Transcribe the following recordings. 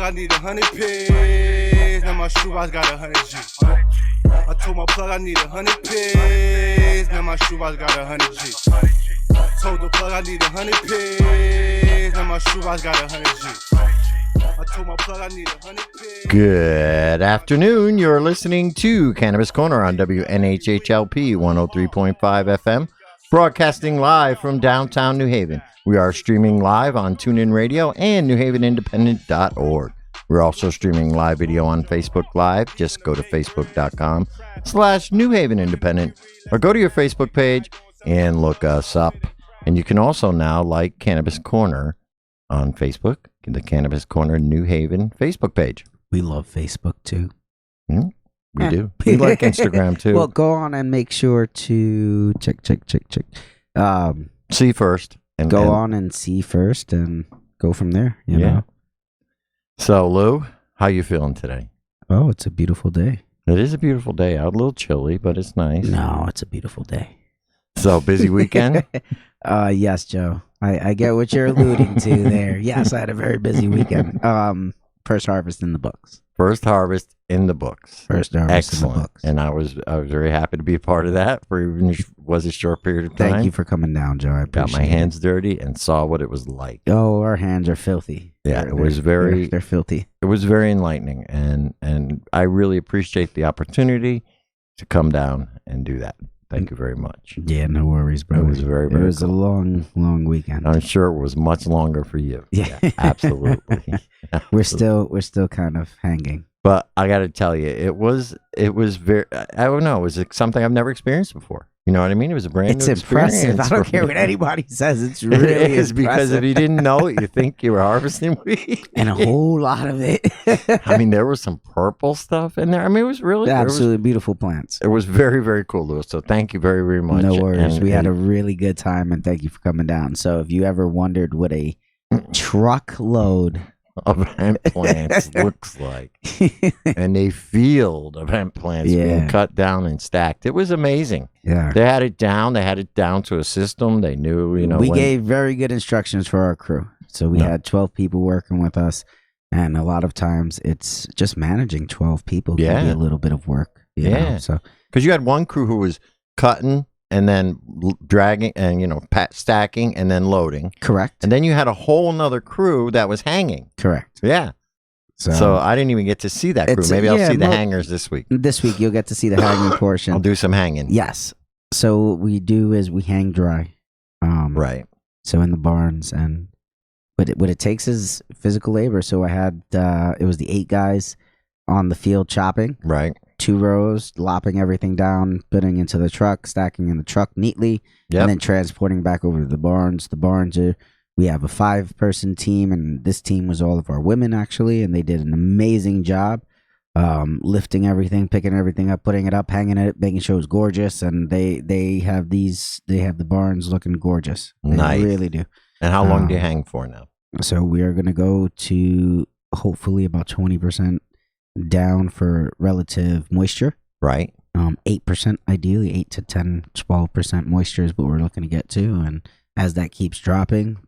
I need 100 pigs. Now my shoebox got 100 G. I told my plug I need 100 pigs. Now my shoebox got 100 G. Told the plug I need 100 pigs. Now my shoebox got 100 G. I told my plug I need 100 pigs. Good afternoon. You're listening to Cannabis Corner on WNHHLP 103.5 FM, broadcasting live from downtown New Haven. We are streaming live on TuneIn Radio and NewHavenIndependent.org. We're also streaming live video on Facebook Live. Just go to Facebook.com/New Haven Independent or go to your Facebook page and look us up. And you can also now like Cannabis Corner on Facebook, the Cannabis Corner New Haven Facebook page. We love Facebook too. We do. We like Instagram too. Well, go on and make sure to check. See first. And go on and see first and go from there. You know? So, Lou, how you feeling today? Oh, it's a beautiful day. It is a beautiful day out. A little chilly, but it's nice. No, it's a beautiful day. So, busy weekend? Yes, Joe. I get what you're alluding to there. Yes, I had a very busy weekend. First harvest in the books. First harvest in the books. First harvest Excellent. in the books. And I was very happy to be a part of that for even was a short period of time. Thank you for coming down, Joe. I appreciate Got my hands dirty and saw what it was like. Oh, our hands are filthy. Yeah, it was very they're filthy. It was very enlightening, and I really appreciate the opportunity to come down and do that. Thank you very much. Yeah, no worries, bro. It was very It was cool. a long weekend. I'm sure it was much longer for you. Yeah. Absolutely. We're still kind of hanging. But I got to tell you, it was very. I don't know. It was something I've never experienced before. You know what I mean? It was a brand new impressive. I don't care what anybody says. It's really it is impressive. because if you didn't know it, you think you were harvesting weed, and a whole lot of it. I mean, there was some purple stuff in there. I mean, it was really absolutely beautiful plants. It was very, very cool, Louis. So thank you very, very much. No worries. We had a really good time, and thank you for coming down. So if you ever wondered what a truckload of hemp plants looks like, and a field of hemp plants being cut down and stacked, it was amazing. Yeah, they had it down. They had it down to a system. They knew, we gave very good instructions for our crew. So we had 12 people working with us, and a lot of times it's just managing 12 people can be a little bit of work. You know? So because you had one crew who was cutting and then dragging and stacking and then loading. Correct. And then you had a whole nother crew that was hanging. Correct. Yeah. So I didn't even get to see that crew. Maybe I'll see the hangers this week. This week you'll get to see the hanging portion. I'll do some hanging. Yes. So what we do is we hang dry. Right. So in the barns, and what it takes is physical labor. So I had it was the 8 guys on the field chopping. Right. 2 rows, lopping everything down, putting into the truck, stacking in the truck neatly, and then transporting back over to the barns. The barns we have a 5-person team, and this team was all of our women actually, and they did an amazing job lifting everything, picking everything up, putting it up, hanging it, making sure it was gorgeous. And they have the barns looking gorgeous. They really do. And how long do you hang for now? So we are going to go to hopefully about 20% down for relative moisture. Right. 8% ideally, 8 to 10, 12% moisture is what we're looking to get to. And as that keeps dropping,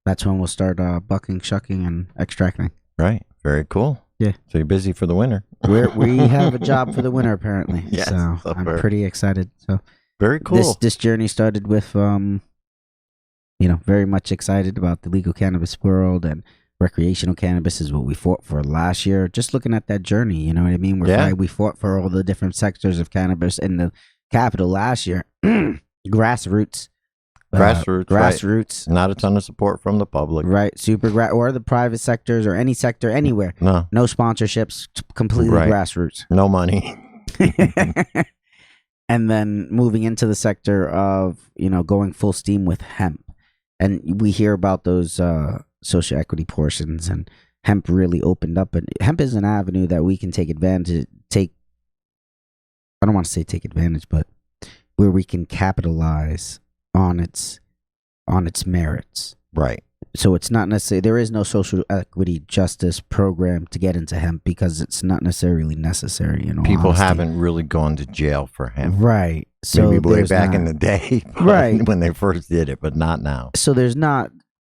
that's when we'll start bucking, shucking, and extracting. Right. Very cool. Yeah. So you're busy for the winter. We have a job for the winter apparently. Yes, so I'm pretty excited. So very cool. This journey started with very much excited about the legal cannabis world, and recreational cannabis is what we fought for last year. Just looking at that journey, you know what I mean? We fought for all the different sectors of cannabis in the capital last year. Grassroots. Right. Not a ton of support from the public. Right. Or the private sectors or any sector anywhere. No sponsorships. Completely grassroots. No money. And then moving into the sector of, going full steam with hemp. And we hear about those social equity portions, and hemp really opened up. And hemp is an avenue that we can take advantage, I don't want to say take advantage, but where we can capitalize on its merits. Right. So it's not necessarily, there is no social equity justice program to get into hemp because it's not necessarily necessary. People haven't really gone to jail for hemp. Right. So maybe way back in the day, when they first did it, but not now. So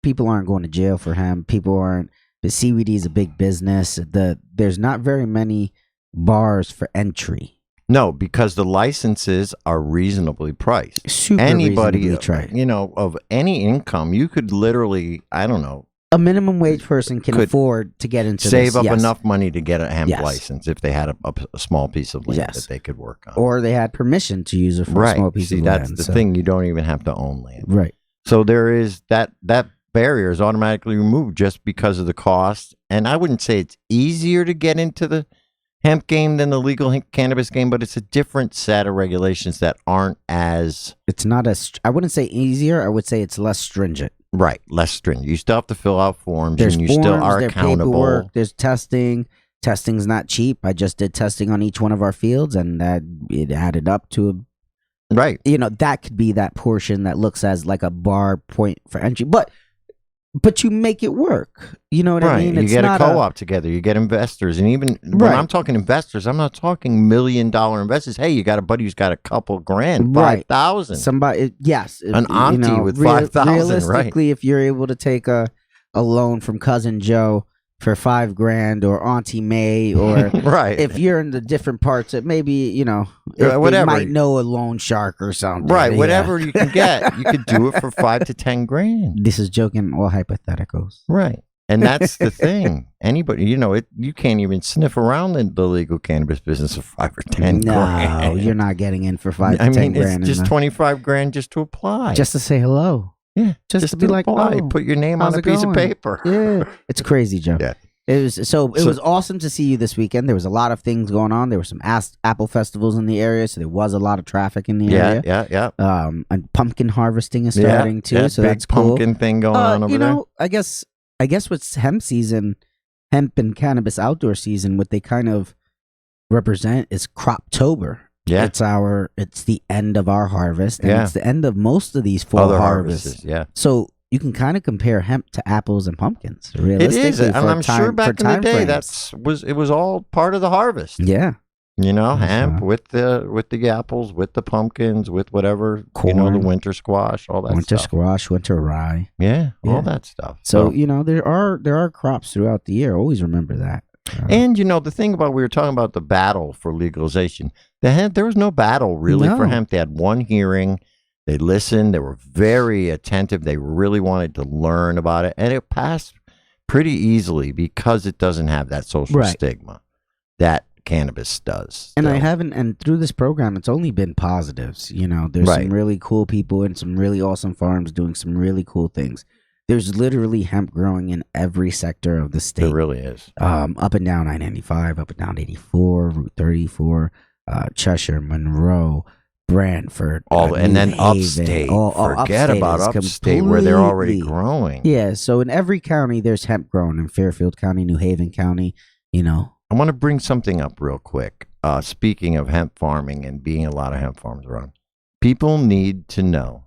people aren't going to jail for hemp. People aren't The CBD is a big business. There's not very many bars for entry. No, because the licenses are reasonably priced. Super Anybody, reasonably priced. of any income, you could literally, I don't know, a minimum wage person can afford to get into save this. up Yes. enough money to get a hemp Yes. license if they had a small piece of land Yes. that they could work on. Or they had permission to use it for a small piece See, of that's land. the thing. You don't even have to own land. Right. So there is that barrier is automatically removed just because of the cost. And I wouldn't say it's easier to get into the hemp game than the legal cannabis game, but it's a different set of regulations that aren't as... It's not as... I wouldn't say easier. I would say it's less stringent. Right, less stringent. You still have to fill out forms, There's and you forms, still are there's accountable. paperwork, there's testing. Testing's not cheap. I just did testing on each one of our fields, and that it added up to Right. that could be that portion that looks as like a bar point for entry. But you make it work. You know what I mean? You get a co-op together. You get investors. And even when I'm talking investors, I'm not talking $1 million investors. Hey, you got a buddy who's got a couple grand, 5,000. Somebody, yes. An auntie with 5,000, realistically, if you're able to take a loan from Cousin Joe for $5,000 or Auntie May, or right. if you're in the different parts, it maybe, whatever. They might know a loan shark or something. Right. Whatever you can get, you could do it for $5,000 to $10,000. This is joking, all hypotheticals. Right. And that's the thing. Anybody, you can't even sniff around in the legal cannabis business for $5,000 or $10,000. No, you're not getting in for $5,000 to $10,000. It's just $25,000 just to apply. Just to say hello. Yeah, just to be like, apply. oh, Put your name on a piece of paper. Yeah, it's crazy, Joe. Yeah. It was awesome to see you this weekend. There was a lot of things going on. There were some apple festivals in the area, so there was a lot of traffic in the area. Yeah. And pumpkin harvesting is starting too, so big that's cool. Pumpkin thing going on over there. I guess what's hemp and cannabis outdoor season, what they kind of represent is Croptober. Yeah. It's the end of our harvest, and Yeah. it's the end of most of these fall harvests. Yeah. So you can kind of compare hemp to apples and pumpkins. It Realistically, is, and I'm sure back in the day it was all part of the harvest. Yeah. Hemp with the apples, with the pumpkins, with whatever, corn, the winter squash, all that winter stuff. squash, winter rye. Yeah, all that stuff. So, there are crops throughout the year. Always remember that. And the thing about, we were talking about the battle for legalization. There was no battle really for hemp. They had one hearing. They listened. They were very attentive. They really wanted to learn about it, and it passed pretty easily because it doesn't have that social stigma that cannabis does. And and through this program, it's only been positives. There's some really cool people and some really awesome farms doing some really cool things. There's literally hemp growing in every sector of the state. It really is. Up and down I-95, up and down 84, Route 34, Cheshire, Monroe, Brantford, and then Haven, upstate. Forget about upstate where they're already growing. Yeah, so in every county there's hemp growing. In Fairfield County, New Haven County, I want to bring something up real quick. Speaking of hemp farming and being a lot of hemp farms around, people need to know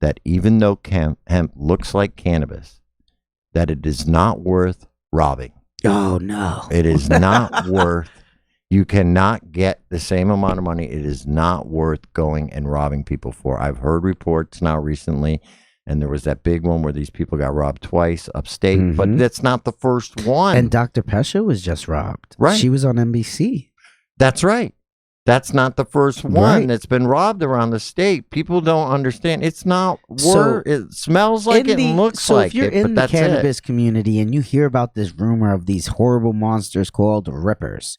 that even though hemp looks like cannabis, that it is not worth robbing. Oh, no. It is not worth... You cannot get the same amount of money. It is not worth going and robbing people for. I've heard reports now recently, and there was that big one where these people got robbed twice upstate, but that's not the first one. And Dr. Pesha was just robbed. Right. She was on NBC. That's right. That's not the first one that's been robbed around the state. People don't understand. It's not worth. It smells like it and looks like it. So if you're in the cannabis community and you hear about this rumor of these horrible monsters called rippers,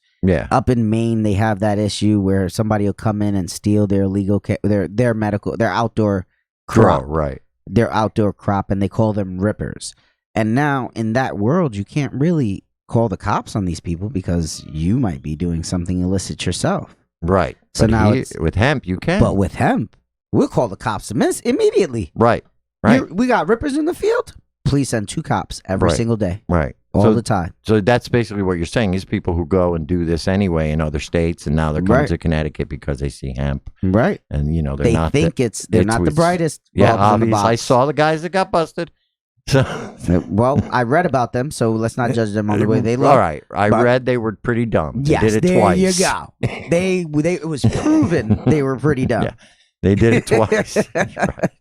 up in Maine they have that issue where somebody will come in and steal their illegal their outdoor crop, their outdoor crop, and they call them rippers. And now in that world, you can't really call the cops on these people because you might be doing something illicit yourself. Right. So now with hemp, you can. But with hemp, we'll call the cops immediately. Right. We got rippers in the field. Please send 2 cops every single day. Right. All the time. So that's basically what you're saying. These people who go and do this anyway in other states, and now they're coming to Connecticut because they see hemp. Right. And, they're they not... think they're not the brightest. Yeah, obviously. I saw the guys that got busted. Well, I read about them, so let's not judge them on the way they look. All right, I read they were pretty dumb. They did it twice. There you go. It was proven they were pretty dumb. Yeah, they did it twice. Right.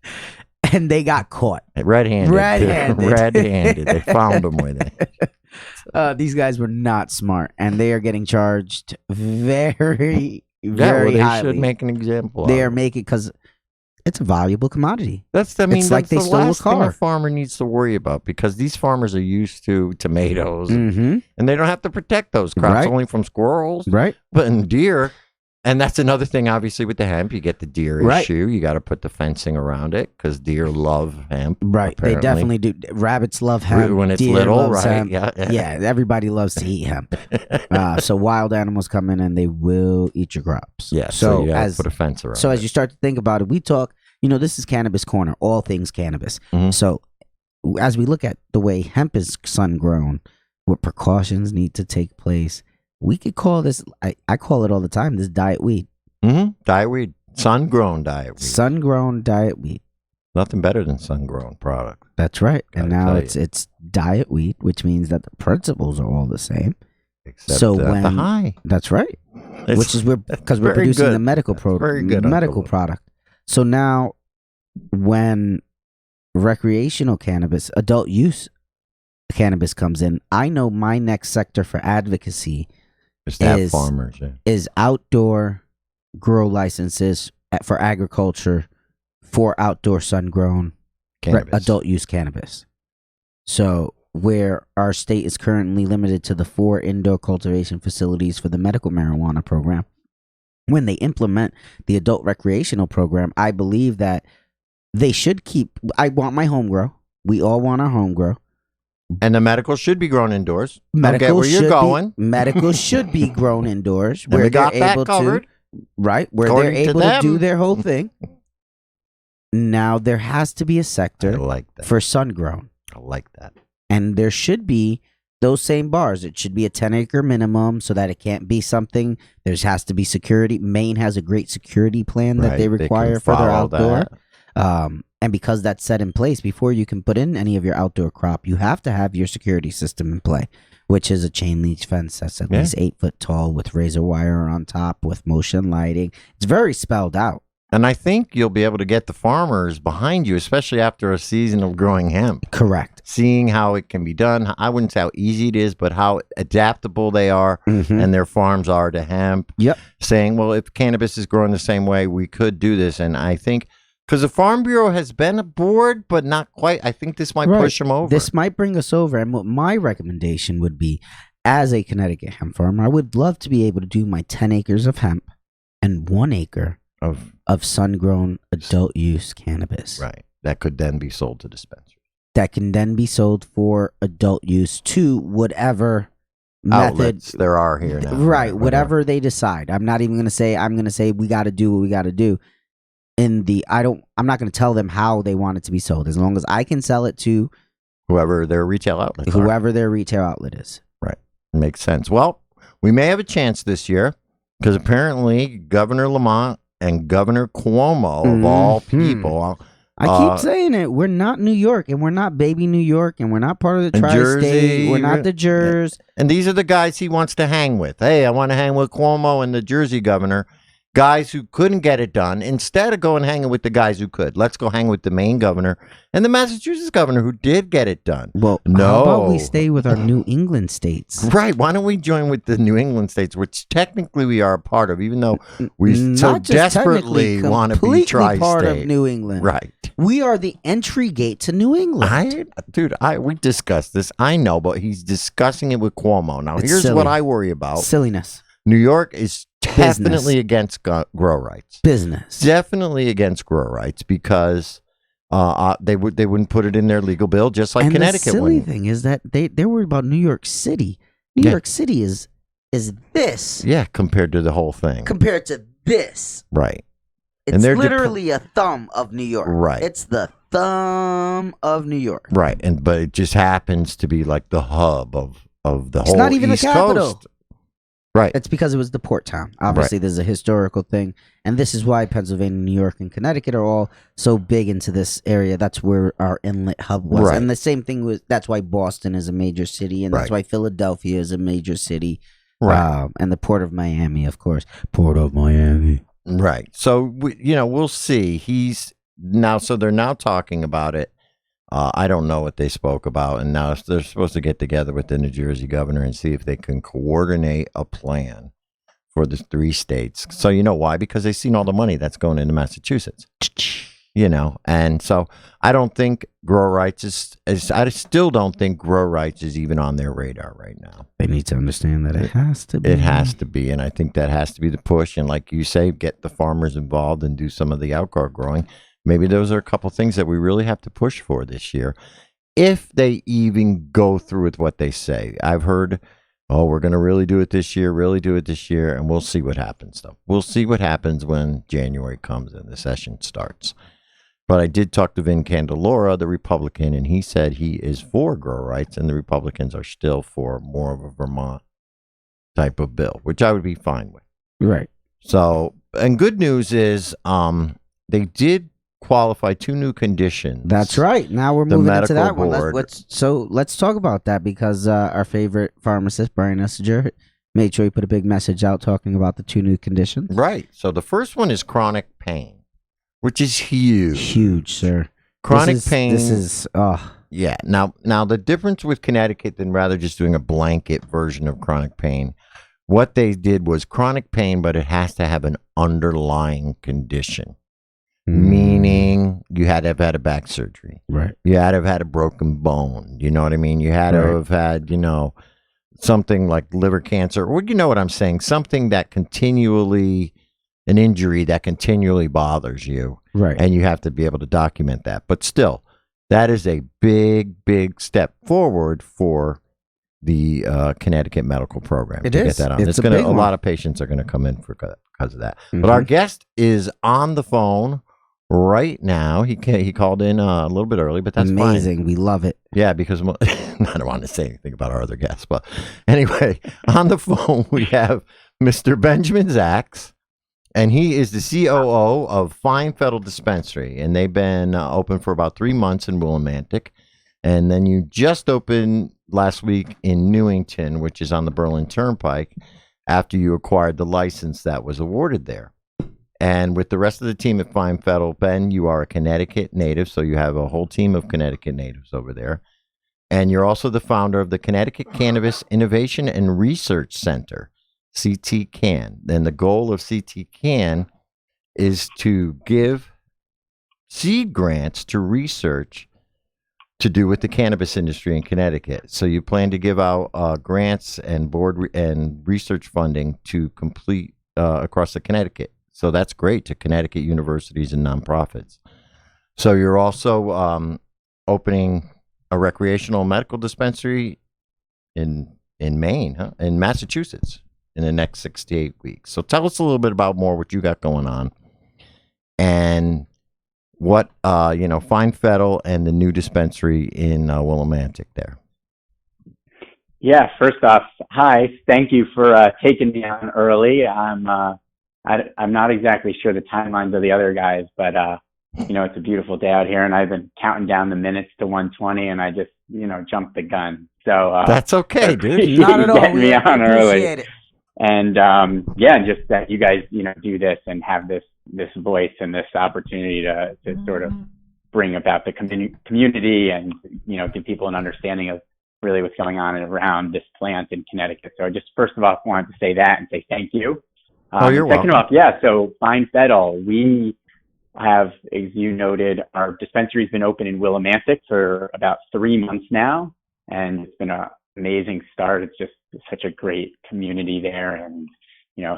and they got caught. Red-handed. Red-handed. Red-handed. They found them with it. These guys were not smart, and they are getting charged very, Well, very they highly. should make an example. They of are it. making because it's a valuable commodity. That's like like they the stole a last thing car. a farmer needs to worry about, because these farmers are used to tomatoes, Mm-hmm. and they don't have to protect those crops Right. only from squirrels, Right. but in deer. And that's another thing, obviously, with the hemp. You get the deer Right. issue. You got to put the fencing around it because deer love hemp. Right. apparently. They definitely do. Rabbits love hemp. When it's Deer little, loves right? hemp. Yeah. Yeah, everybody loves to eat hemp. So wild animals come in and they will eat your crops. Yeah. So you as put a fence around. so it. as you start to think about it, we talk. This is Cannabis Corner, all things cannabis. Mhm. So as we look at the way hemp is sun grown, what precautions need to take place, we could call this. I call it all the time. This diet weed. Diet weed, sun-grown diet weed. Sun grown diet weed. Nothing better than sun-grown product. That's right. And Gotta now tell it's diet weed, which means that the principles are all the same. Except So the when- high, That's right. It's- Which is because we're very producing good. the medical very good, medical Uncle. product. So now, when recreational cannabis, adult use cannabis comes in, I know my next sector for advocacy just to have is- farmers. Yeah. is outdoor grow licenses for agriculture for outdoor sun grown Cannabis. adult use cannabis. So where our state is currently limited to the 4 indoor cultivation facilities for the medical marijuana program, when they implement the adult recreational program, I believe that they should keep. I want my home grow. We all want our home grow. And the medical should be grown indoors. Don't get Medical where you're should going. Be, medical should be grown indoors, And where we got they're that able covered. right, where According they're to able to do them. their whole thing. Now there has to be a I sector like that. for sun grown. I like that. And there should be those same bars. It should be a 10-acre minimum so that it can't be something. There has to be security. Maine has a great security plan that Right, they can require for their follow outdoor. that. And because that's set in place, before you can put in any of your outdoor crop, you have to have your security system in play, which is a chain link fence that's at Yeah. least 8 foot tall with razor wire on top with motion lighting. It's very spelled out. And I think you'll be able to get the farmers behind you, especially after a season of growing hemp. Correct. Seeing how it can be done. I wouldn't say how easy it is, but how adaptable they are Mhm. and their farms are to hemp. Yep. Saying, well, if cannabis is growing the same way, we could do this. And I think, because the Farm Bureau has been aboard, but not quite. I think this might Right. push them over. This might bring us over. And what my recommendation would be, as a Connecticut hemp farmer, I would love to be able to do my 10 acres of hemp and 1 acre of sun-grown adult use cannabis. Right. That could then be sold to dispensaries. That can then be sold for adult use to whatever method. Outlets there are here now. Right, whatever they decide. I'm not even going to say, we got to do what we got to do. I'm not going to tell them how they want it to be sold, as long as I can sell it to Whoever their retail outlet are. whoever their retail outlet is. Makes sense. Well, we may have a chance this year because apparently Governor Lamont and Governor Cuomo, of all Mhm. people, I keep saying it. We're not New York, and we're not baby New York, and we're not part of the And tri-state. Jersey, We're not the Jers. and these are the guys he wants to hang with. Hey, I want to hang with Cuomo and the Jersey governor, guys who couldn't get it done. Instead of going hanging with the guys who could, let's go hang with the Maine governor and the Massachusetts governor who did get it done. Well, No. how about we stay with our New England states? Right. Why don't we join with the New England states, which technically we are a part of, even though we so Not just desperately technically, want to be completely tri-state. part of New England. Right. We are the entry gate to New England. We discussed this. I know, but he's discussing it with Cuomo. Now, It's here's silly. what I worry about. Silliness. New York is Business. definitely against grow rights. Business. Definitely against grow rights because they wouldn't put it in their legal bill, just like And Connecticut the silly wouldn't. thing is that they're worried about New York City. New Yeah. York City is this Yeah, compared to the whole thing. compared to this. Right. It's And they're literally a thumb of New York. Right. It's the thumb of New York. Right. But it just happens to be like the hub of the It's whole not even the East capital. Coast. Right. It's because it was the port town. Obviously, there's a historical thing. And this is why Pennsylvania, New York, and Connecticut are all so big into this area. That's where our inlet hub was. Right. And the same thing was, that's why Boston is a major city. And that's Right. why Philadelphia is a major city. Right. And the Port of Miami, of course. Port of Miami. Right. So we'll see. now, so they're now talking about it. I don't know what they spoke about, and now they're supposed to get together with the New Jersey governor and see if they can coordinate a plan for the 3 states. So you know why? Because they've seen all the money that's going into Massachusetts. And so I don't think grow rights is I still don't think grow rights is even on their radar right now. They need to understand that it has to be. It has to be, and I think that has to be the push. And like you say, get the farmers involved and do some of the outgrow growing. Maybe those are a couple things that we really have to push for this year, if they even go through with what they say. I've heard, oh, we're going to really do it this year, and we'll see what happens, though. We'll see what happens when January comes and the session starts. But I did talk to Vin Candelora, the Republican, and he said he is for grow rights, and the Republicans are still for more of a Vermont type of bill, which I would be fine with. Right. So, and good news is they did qualify 2 new conditions. That's right. Now we're moving into that one. Board. Let's talk about that, because our favorite pharmacist, Brian Essinger, made sure he put a big message out talking about the 2 new conditions. Right. So the first one is chronic pain, which is huge. Huge, sir. Chronic pain. This is, yeah. Now the difference with Connecticut than rather just doing a blanket version of chronic pain, what they did was chronic pain, but it has to have an underlying condition. Meaning you had to have had a back surgery. Right. You had to have had a broken bone. You know what I mean? You had to have had, something like liver cancer, or you know what I'm saying? Something that continually, an injury that continually bothers you. Right. And you have to be able to document that. But still, that is a big, big step forward for the Connecticut medical program. It to is. Get that on. It's a one. lot of patients are going to come in because of that. But our guest is on the phone right now. He called in a little bit early, but that's amazing. Fine. We love it. Yeah, because I don't want to say anything about our other guests, but anyway, on the phone we have Mr. Benjamin Zacks, and he is the COO of Fine Fettle Dispensary, and they've been open for about 3 months in Willimantic, and then you just opened last week in Newington, which is on the Berlin Turnpike, after you acquired the license that was awarded there. And with the rest of the team at Fine Fettle, Ben, you are a Connecticut native, so you have a whole team of Connecticut natives over there. And you're also the founder of the Connecticut Cannabis Innovation and Research Center, CT-CAN. And the goal of CT-CAN is to give seed grants to research to do with the cannabis industry in Connecticut. So you plan to give out grants and and research funding to complete across the Connecticut. So that's great to Connecticut universities and nonprofits. So you're also opening a recreational medical dispensary in Maine, in Massachusetts, in the next 6 to 8 weeks. So tell us a little bit about what you got going on, and what Fine Fettle and the new dispensary in Willimantic there. Yeah, first off, hi. Thank you for taking me on early. I'm not exactly sure the timelines of the other guys, but it's a beautiful day out here, and I've been counting down the minutes to 120, and I just jumped the gun. So that's okay, dude. Not at all. Getting me on early. It. And just that you guys do this and have this voice and this opportunity to sort of bring about the community and give people an understanding of really what's going on around this plant in Connecticut. So I just first of all wanted to say that and say thank you. You're welcome. Second off, yeah, so Fine Fettle, we have, as you noted, our dispensary's been open in Willimantic for about 3 months now, and it's been an amazing start. It's just such a great community there, and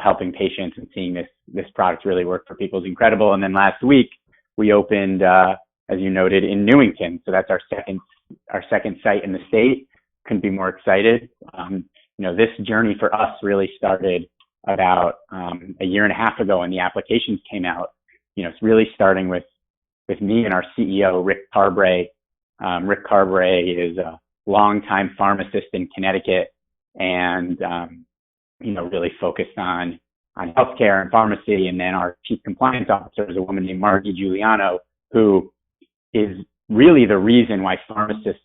helping patients and seeing this product really work for people is incredible. And then last week we opened, as you noted, in Newington, so that's our second site in the state. Couldn't be more excited. This journey for us really started about a year and a half ago, and the applications came out. It's really starting with me and our CEO, Rick Carbray. Rick Carbray is a longtime pharmacist in Connecticut, and really focused on healthcare and pharmacy. And then our chief compliance officer is a woman named Margie Giuliano, who is really the reason why pharmacists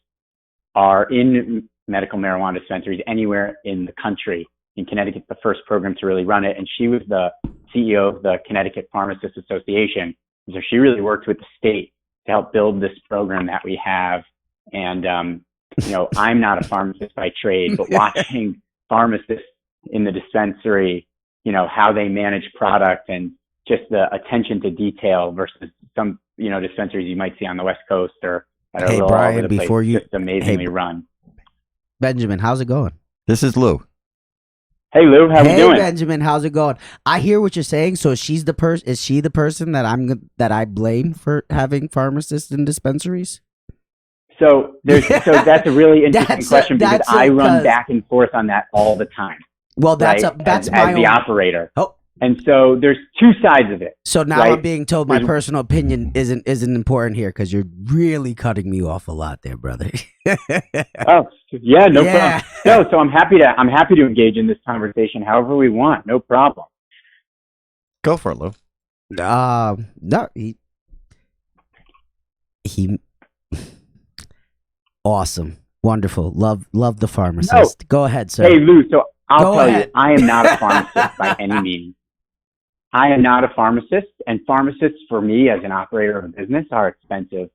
are in medical marijuana dispensaries anywhere in the country. In Connecticut, the first program to really run it. And she was the CEO of the Connecticut Pharmacists Association, So she really worked with the state to help build this program that we have. And, I'm not a pharmacist by trade, but watching pharmacists in the dispensary, how they manage product and just the attention to detail versus some, dispensaries you might see on the West Coast or that are a little all over the place, just amazingly run. Benjamin, how's it going? This is Lou. Hey Lou, how you doing? Hey Benjamin, how's it going? I hear what you're saying. So is she the person that I blame for having pharmacists in dispensaries? So that's a really interesting question because I run back and forth on that all the time. Well, that's the operator. Oh. And so there's two sides of it. So now I'm being told my personal opinion isn't important here because you're really cutting me off a lot there, brother. Oh, yeah, no problem. No, so I'm happy to engage in this conversation however we want. No problem. Go for it, Lou. No, he awesome. Wonderful. Love the pharmacist. No. Go ahead, sir. Hey Lou, so I'll tell you, I am not a pharmacist by any means. I am not a pharmacist, and pharmacists for me as an operator of a business are expensive.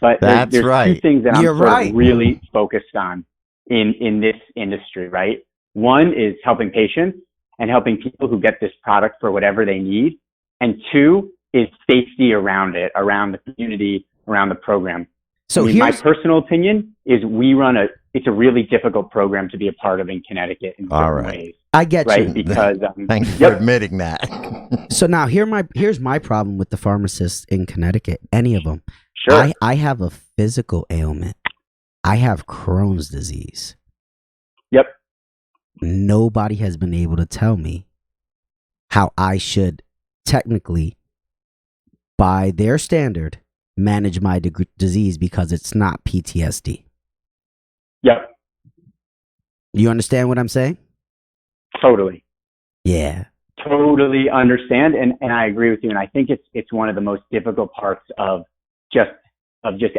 But there's two things that I'm really focused on in this industry, right? One is helping patients and helping people who get this product for whatever they need. And two is safety around it, around the community, around the program. So my personal opinion is it's a really difficult program to be a part of in Connecticut in certain ways. I get you. Because thank you for admitting that. So now here's my problem with the pharmacists in Connecticut, any of them. Sure. I have a physical ailment. I have Crohn's disease. Yep. Nobody has been able to tell me how I should technically, by their standard, manage my disease because it's not PTSD. Yep. You understand what I'm saying? Totally. Yeah. Totally understand, and I agree with you. And I think it's one of the most difficult parts of just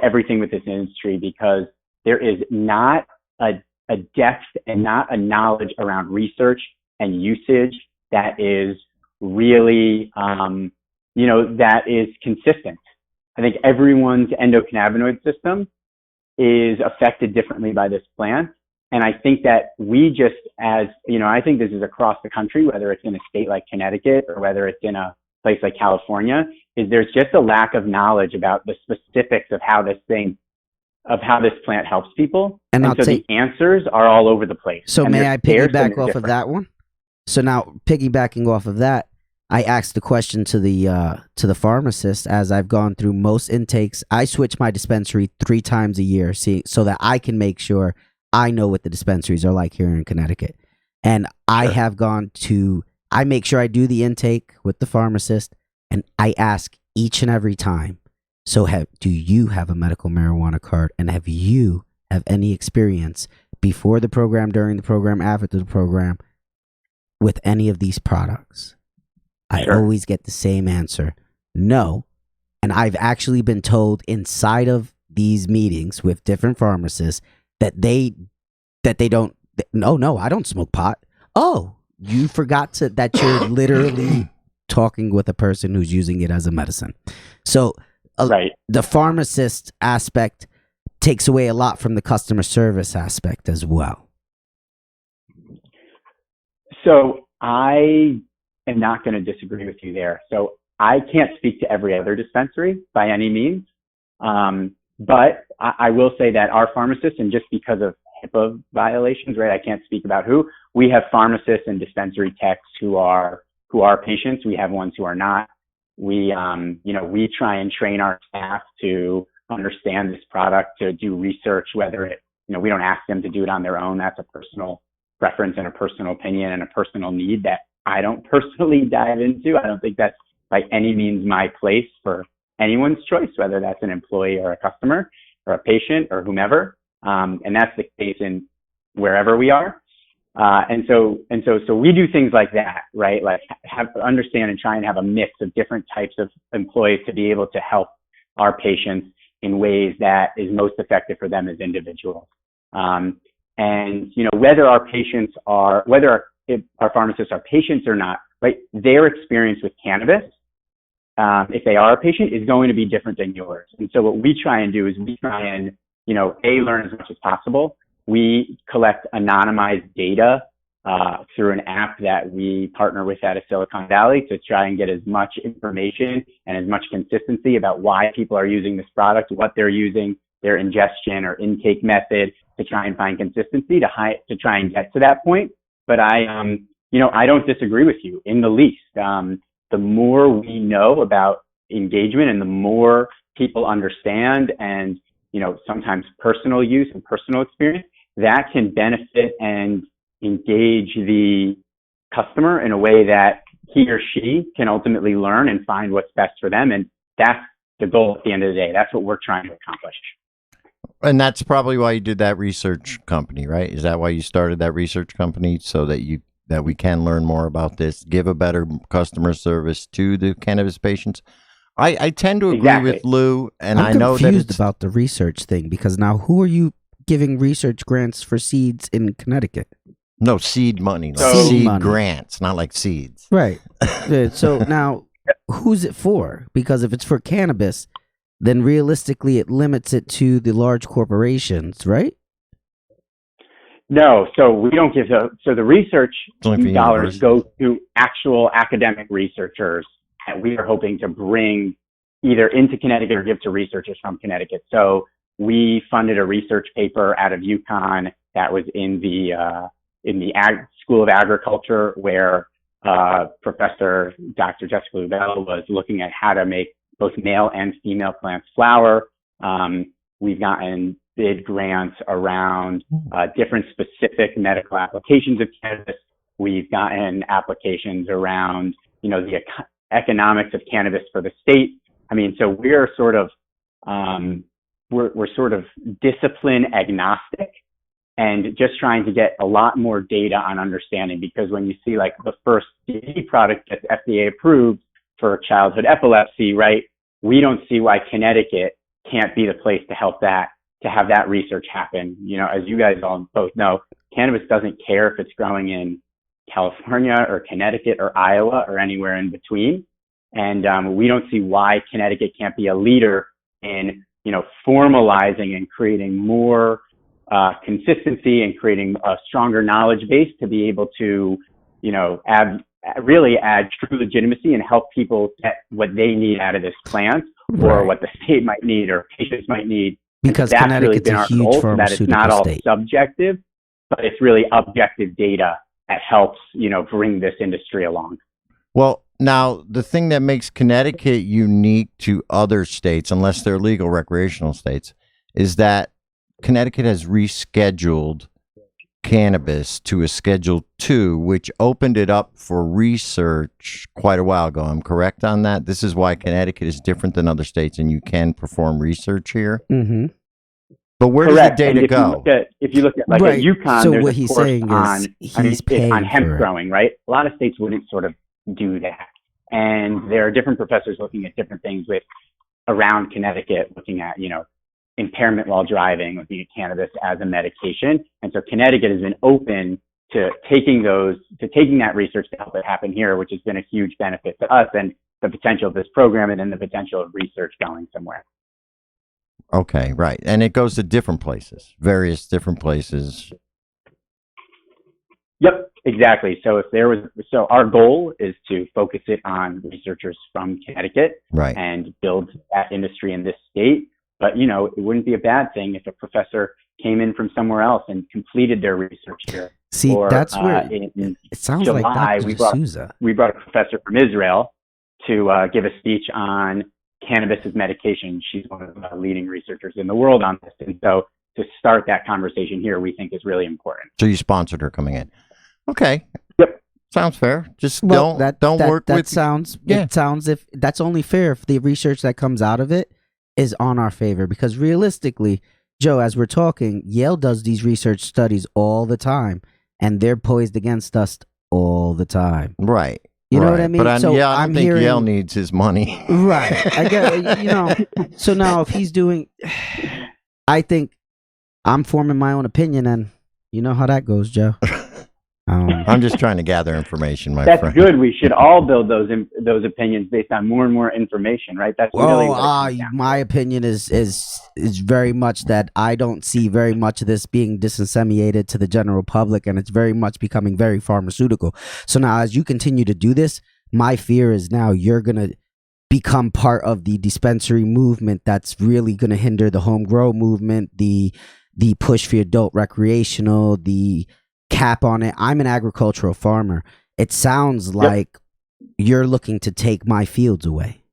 everything with this industry because there is not a depth and not a knowledge around research and usage that is really that is consistent. I think everyone's endocannabinoid system is affected differently by this plant. And I think that we just I think this is across the country, whether it's in a state like Connecticut or whether it's in a place like California, is there's just a lack of knowledge about the specifics of how this plant helps people. And so the answers are all over the place. So may I piggyback off of that one? So now piggybacking off of that, I asked the question to the pharmacist as I've gone through most intakes. I switch my dispensary 3 times a year, so that I can make sure I know what the dispensaries are like here in Connecticut. And I have I make sure I do the intake with the pharmacist, and I ask each and every time, so do you have a medical marijuana card, and have you have any experience before the program, during the program, after the program with any of these products? I always get the same answer, no. And I've actually been told inside of these meetings with different pharmacists that they don't. No, I don't smoke pot. Oh, you forgot that you're literally talking with a person who's using it as a medicine. So the pharmacist aspect takes away a lot from the customer service aspect as well. So I am not going to disagree with you there. So I can't speak to every other dispensary by any means. But I will say that our pharmacists, and just because of HIPAA violations, right, I can't speak about who, we have pharmacists and dispensary techs who are patients. We have ones who are not. We try and train our staff to understand this product, to do research, whether we don't ask them to do it on their own. That's a personal preference and a personal opinion and a personal need that I don't personally dive into. I don't think that's by any means my place for anyone's choice, whether that's an employee or a customer or a patient or whomever. And that's the case in wherever we are. And so we do things like that, right? Like understand and try and have a mix of different types of employees to be able to help our patients in ways that is most effective for them as individuals. And whether our pharmacists are patients or not, right? Their experience with cannabis if they are a patient, is going to be different than yours. And so what we try and do is we try and, learn as much as possible. We collect anonymized data through an app that we partner with out of Silicon Valley to try and get as much information and as much consistency about why people are using this product, what they're using, their ingestion or intake method, to try and find consistency to try and get to that point. But I don't disagree with you in the least. The more we know about engagement and the more people understand and, sometimes personal use and personal experience, that can benefit and engage the customer in a way that he or she can ultimately learn and find what's best for them. And that's the goal at the end of the day. That's what we're trying to accomplish. And that's probably why you did that research company, right? Is that why you started that research company, so that we can learn more about this, give a better customer service to the cannabis patients? I tend to agree with Lou, and I know that I'm confused about the research thing, because now who are you giving research grants for seeds in Connecticut? No, seed money, like seed money. Grants, not like seeds. Right. So now, who's it for? Because if it's for cannabis, then realistically it limits it to the large corporations, right? No, so we don't give the research dollars go to actual academic researchers that we are hoping to bring either into Connecticut or give to researchers from Connecticut. So we funded a research paper out of UConn that was in the School of Agriculture, where Professor Dr. Jessica Lubell was looking at how to make both male and female plants flower. We've gotten bid grants around different specific medical applications of cannabis. We've gotten applications around, the economics of cannabis for the state. I mean, so we're sort of we're sort of discipline agnostic and just trying to get a lot more data on understanding, because when you see like the first CBD product that's FDA approved for childhood epilepsy, right? We don't see why Connecticut can't be the place to help that, to have that research happen. As you guys all both know, cannabis doesn't care if it's growing in California or Connecticut or Iowa or anywhere in between. And we don't see why Connecticut can't be a leader in, formalizing and creating more consistency and creating a stronger knowledge base to be able to, add true legitimacy and help people get what they need out of this plant, or what the state might need or patients might need. Because that's Connecticut's really been a our huge goal, so pharmaceutical that it's not all state. Subjective, but it's really objective data that helps, bring this industry along. Well, now the thing that makes Connecticut unique to other states, unless they're legal recreational states, is that Connecticut has rescheduled cannabis to a Schedule 2, which opened it up for research quite a while ago. I'm correct on that? This is why Connecticut is different than other states, and you can perform research here. Mm-hmm. But where Correct. does the data go? If you look at like Right. at UConn, So there's what a he's course saying on is he's paying on hemp for it. growing, right? A lot of states wouldn't sort of do that. And there are different professors looking at different things around Connecticut, looking at, impairment while driving, looking at cannabis as a medication. And so Connecticut has been open to taking that research to help it happen here, which has been a huge benefit to us and the potential of this program, and then the potential of research going somewhere. Okay, right. And it goes to different places, various different places. Yep, exactly. So our goal is to focus it on researchers from Connecticut, right, and build that industry in this state. But, it wouldn't be a bad thing if a professor came in from somewhere else and completed their research here. See, that's where in it sounds July, like Dr. we D'Souza. brought a professor from Israel to give a speech on cannabis as medication. She's one of the leading researchers in the world on this. And so to start that conversation here, we think is really important. So you sponsored her coming in. Okay. Yep. Sounds fair. Just Well, don't work with. It sounds if that's only fair if the research that comes out of it is on our favor, because realistically, Joe, as we're talking, Yale does these research studies all the time, and they're poised against us all the time. Right. You know what I mean? But I don't think hearing, Yale needs his money. Right. I get. So now if he's doing, I think I'm forming my own opinion, and you know how that goes, Joe. I'm just trying to gather information, my That's friend. good. We should all build those opinions based on more and more information, right? That's really what it comes down my opinion is very much that I don't see very much of this being disseminated to the general public, and it's very much becoming very pharmaceutical. So now, as you continue to do this, my fear is now you're gonna become part of the dispensary movement that's really gonna hinder the home grow movement, the push for adult recreational, the cap on it. I'm an agricultural farmer. It sounds like you're looking to take my fields away.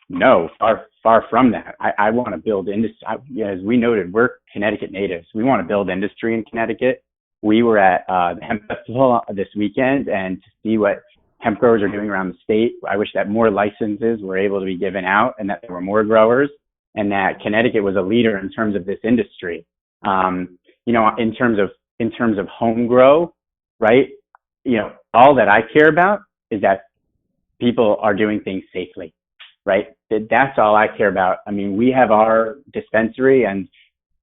No, far from that. I want to build industry. As we noted, we're Connecticut natives. We want to build industry in Connecticut. We were at the hemp festival this weekend, and to see what hemp growers are doing around the state, I wish that more licenses were able to be given out, and that there were more growers, and that Connecticut was a leader in terms of this industry. In terms of home grow, right? All that I care about is that people are doing things safely, right? That's all I care about. I mean, we have our dispensary, and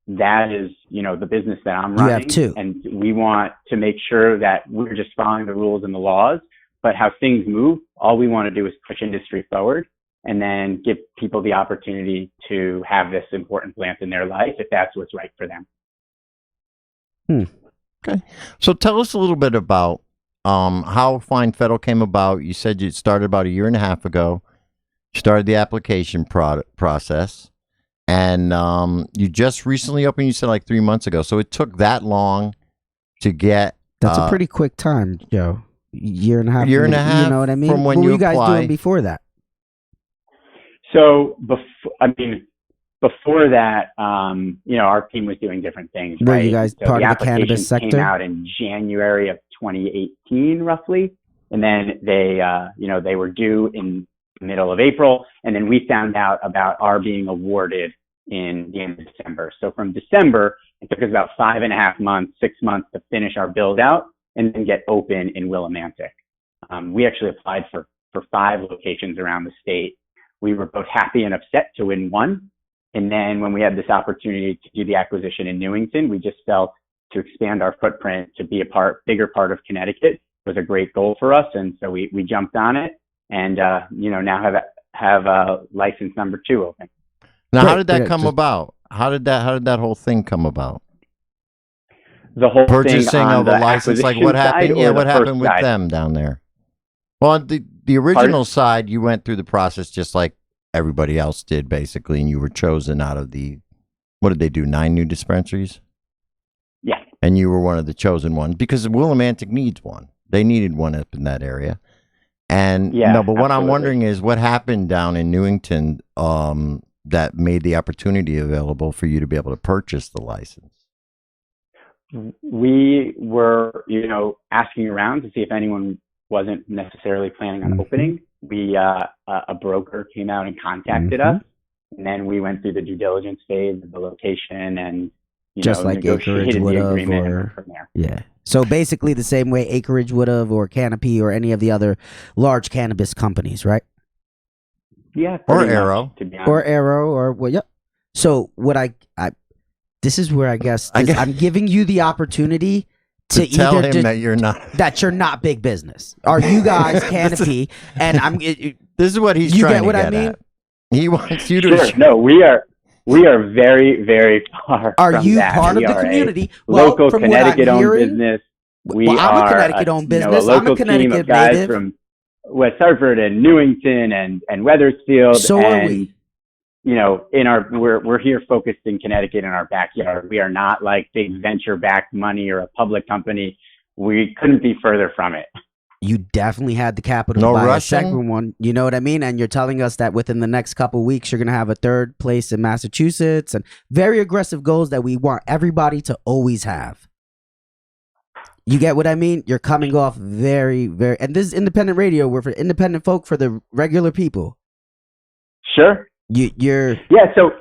that is, the business that I'm running. You have two. And we want to make sure that we're just following the rules and the laws, but how things move, all we want to do is push industry forward and then give people the opportunity to have this important plant in their life if that's what's right for them. Okay. So tell us a little bit about how Fine Fettle came about. You said you started about a year and a half ago. You started the application process. And you just recently opened, you said like 3 months ago. So it took that long to get... That's a pretty quick time, Joe. Year and a half. You know what I mean? From when what you were you guys apply? doing before that? So before that, our team was doing different things. Were right? you guys So part the of the cannabis application sector? came out in January of 2018, roughly, and then they were due in the middle of April, and then we found out about our being awarded in the end of December. So from December, it took us about 5.5 months, 6 months to finish our build out and then get open in Willimantic. We actually applied for 5 locations around the state. We were both happy and upset to win one. And then when we had this opportunity to do the acquisition in Newington, we just felt to expand our footprint to be bigger part of Connecticut was a great goal for us. And so we jumped on it and, now have license number 2 open. Now, Great. how did that come about? How did that whole thing come about? The whole Purchasing thing on of a the license, like acquisition what happened? side Yeah, or what the happened first with side? them down there? Well, the original side, you went through the process just like everybody else did, basically, and you were chosen out of what did they do? 9 new dispensaries? Yeah. And you were one of the chosen ones because Willimantic needs one. They needed one up in that area. And Yeah, no, but what I'm absolutely. wondering is what happened down in Newington that made the opportunity available for you to be able to purchase the license. We were, asking around to see if anyone wasn't necessarily planning on opening. We, a broker came out and contacted us, and then we went through the due diligence phase of the location and, Just like Acreage negotiated would the have, agreement and or went from there. yeah. So basically the same way Acreage would have, or Canopy, or any of the other large cannabis companies, right? Yeah. Or pretty much, Arrow. to be honest. Or Arrow, or well, yeah. So what this is where I guess I'm giving you the opportunity to tell either him that you're not you're not big business. Are you guys Canopy? And This is what he's You trying get to what get I mean? at. He wants you to. Sure. No, we are very, very far Are from you that. part We of the are a community? Local from what I'm Connecticut-owned hearing, business. We well, I'm a are Connecticut-owned business. a I'm a local team Connecticut of guys native. from West Hartford and Newington and Wethersfield. So and, are we. We're here focused in Connecticut in our backyard. We are not like big venture-backed money or a public company. We couldn't be further from it. You definitely had the capital No to buy a rushing? second one. You know what I mean? And you're telling us that within the next couple weeks, you're going to have a 3rd place in Massachusetts, and very aggressive goals that we want everybody to always have. You get what I mean? You're coming off very, very, and this is independent radio. We're for independent folk, for the regular people. Sure. You're So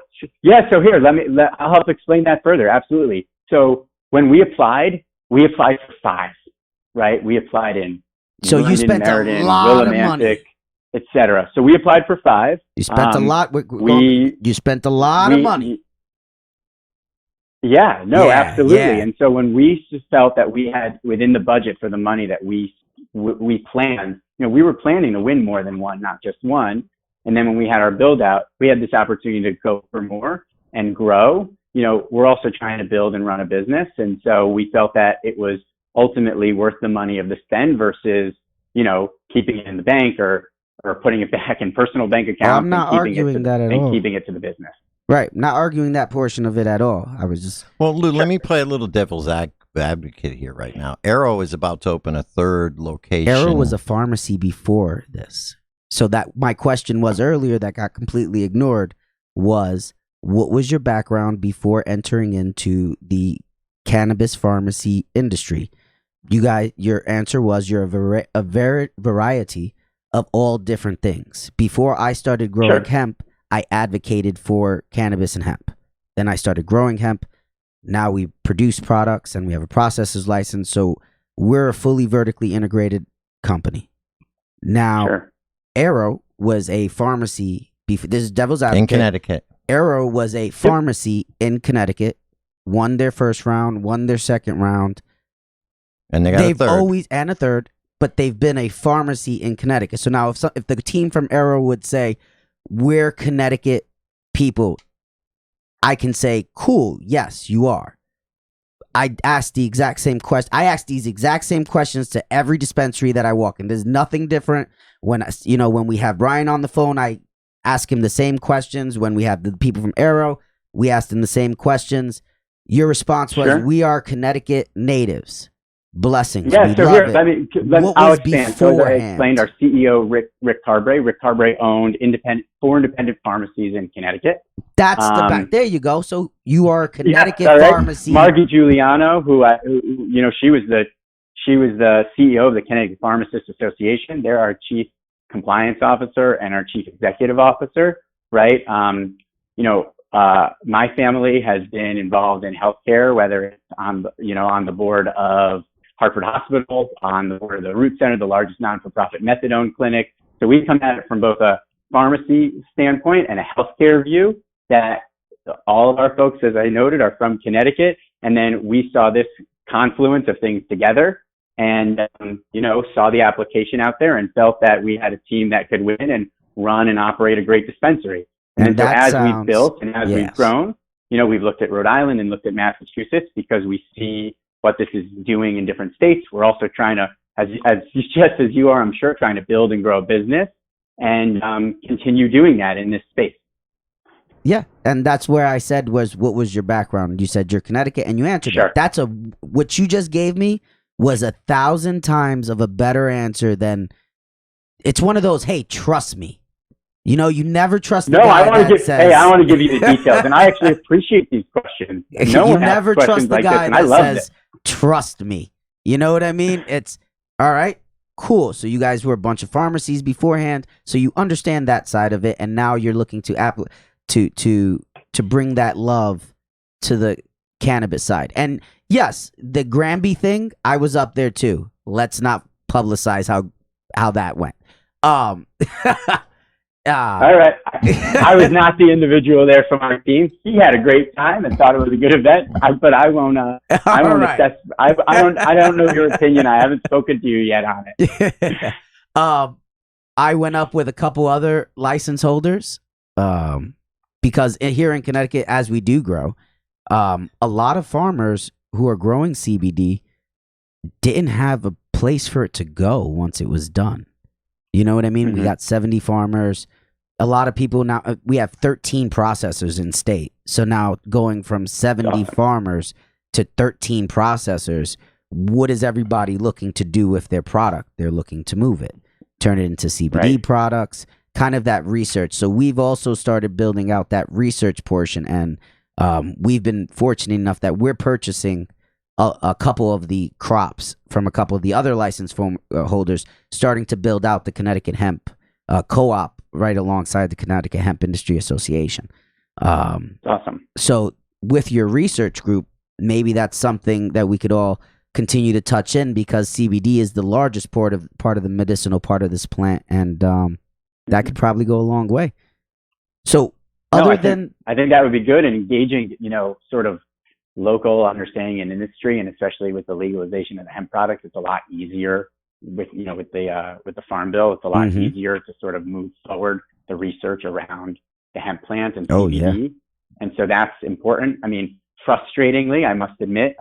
here, I'll help explain that further. Absolutely. So when we applied for 5, right? We applied in So you London, spent a Meriden, lot of Willimantic, money. etc. So we applied for 5. You spent a lot. You You spent a lot of money. Yeah, no, Yeah, absolutely. yeah. And so when we felt that we had within the budget for the money that we planned, we were planning to win more than one, not just one. And then when we had our build out, we had this opportunity to go for more and grow. We're also trying to build and run a business. And so we felt that it was ultimately worth the money of the spend versus, keeping it in the bank or putting it back in personal bank accounts I'm not arguing that at all. keeping it to the business. Right. Not arguing that portion of it at all. I was just. Well, Lou, let me play a little devil's advocate here right now. Arrow is about to open a third location. Arrow was a pharmacy before this. So that my question was earlier that got completely ignored was, what was your background before entering into the cannabis pharmacy industry? You guys, your answer was you're a variety of all different things. Before I started growing hemp, I advocated for cannabis and hemp. Then I started growing hemp. Now we produce products and we have a processor's license. So we're a fully vertically integrated company. Now, Arrow was a pharmacy. This is devil's advocate. In Connecticut. Arrow was a pharmacy in Connecticut. Won their first round, won their second round. And they've always, and a third, but they've been a pharmacy in Connecticut. So now if the team from Arrow would say, we're Connecticut people, I can say, cool, yes, you are. I asked the exact same question. I asked these exact same questions to every dispensary that I walk in. There's nothing different. When we have Brian on the phone, I ask him the same questions. When we have the people from Arrow, we ask them the same questions. Your response was, we are Connecticut natives. Blessings. Yeah, so here, I'll expand. So as I beforehand? explained, our CEO, Rick Carbre. Rick Carbre owned four independent pharmacies in Connecticut. That's the back. There you go. So you are a Connecticut pharmacy. Margie Giuliano, who she was the CEO of the Connecticut Pharmacists Association. They're our chief compliance officer and our chief executive officer, right? My family has been involved in healthcare, whether it's on the board of Hartford Hospital, on the board of the Root Center, the largest non-for-profit methadone clinic. So we come at it from both a pharmacy standpoint and a healthcare view, that all of our folks, as I noted, are from Connecticut. And then we saw this confluence of things together and, saw the application out there and felt that we had a team that could win and run and operate a great dispensary. And so as we've built and as we've grown, we've looked at Rhode Island and looked at Massachusetts because we see what this is doing in different states. We're also trying to, as you are, I'm sure, trying to build and grow a business and continue doing that in this space. Yeah, and that's where I said was, what was your background? You said you're Connecticut, and you answered it. That's what you just gave me was 1,000 times of a better answer than, it's one of those, hey, trust me. You never trust the guy that says... Hey, I want to give you the details, and I actually appreciate these questions. You never trust the guy that says, trust me. You know what I mean? It's, all right, cool. So you guys were a bunch of pharmacies beforehand, so you understand that side of it, and now you're looking to bring that love to the cannabis side. And yes, the Granby thing, I was up there too. Let's not publicize how that went. All right. I was not the individual there from our team. He had a great time and thought it was a good event, but I won't assess. I don't know your opinion. I haven't spoken to you yet on it. I went up with a couple other license holders, because here in Connecticut, as we do grow, a lot of farmers who are growing CBD didn't have a place for it to go once it was done. You know what I mean? Mm-hmm. We got 70 farmers. A lot of people now, we have 13 processors in state. So now going from 70 farmers to 13 processors, what is everybody looking to do with their product? They're looking to move it, turn it into CBD products, kind of that research. So we've also started building out that research portion. And we've been fortunate enough that we're purchasing a couple of the crops from a couple of the other license holders, starting to build out the Connecticut Hemp Co-op right alongside the Connecticut Hemp Industry Association. Awesome. So with your research group, maybe that's something that we could all continue to touch in, because CBD is the largest part of the medicinal part of this plant, and that could probably go a long way. So I think that would be good, and engaging, sort of local understanding in industry, and especially with the legalization of the hemp products, it's a lot easier with the farm bill. It's a lot easier to sort of move forward the research around the hemp plant and CBD. And so that's important. I mean, frustratingly, I must admit,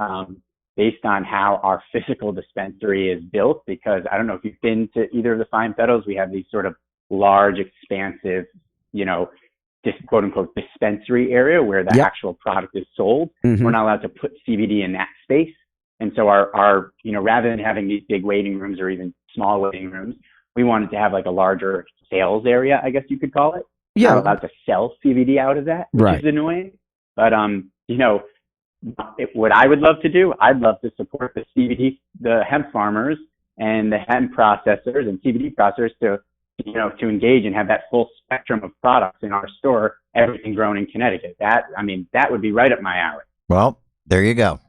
based on how our physical dispensary is built, because I don't know if you've been to either of the Fine Federals, we have these sort of large, expansive, this quote unquote dispensary area where the actual product is sold. We're not allowed to put CBD in that space. And so our rather than having these big waiting rooms or even small waiting rooms, we wanted to have like a larger sales area, I guess you could call it. Yeah. Not allowed to sell CBD out of that, which is annoying. But, what I would love to do, I'd love to support the hemp farmers and the hemp processors and CBD processors to engage and have that full spectrum of products in our store, everything grown in Connecticut. That would be right up my alley. Well, there you go.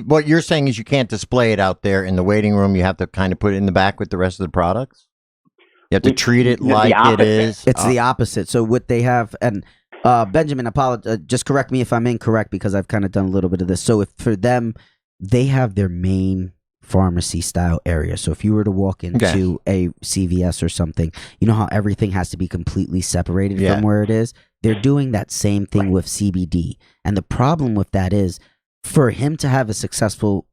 What you're saying is you can't display it out there in the waiting room. You have to kind of put it in the back with the rest of the products. You have to treat it like it is. It's the opposite. So what they have, and Benjamin, just correct me if I'm incorrect, because I've kind of done a little bit of this. So if for them, they have their main pharmacy style area. So if you were to walk into a CVS or something, you know how everything has to be completely separated from where it is? They're doing that same thing with CBD. And the problem with that is, for him to have a successful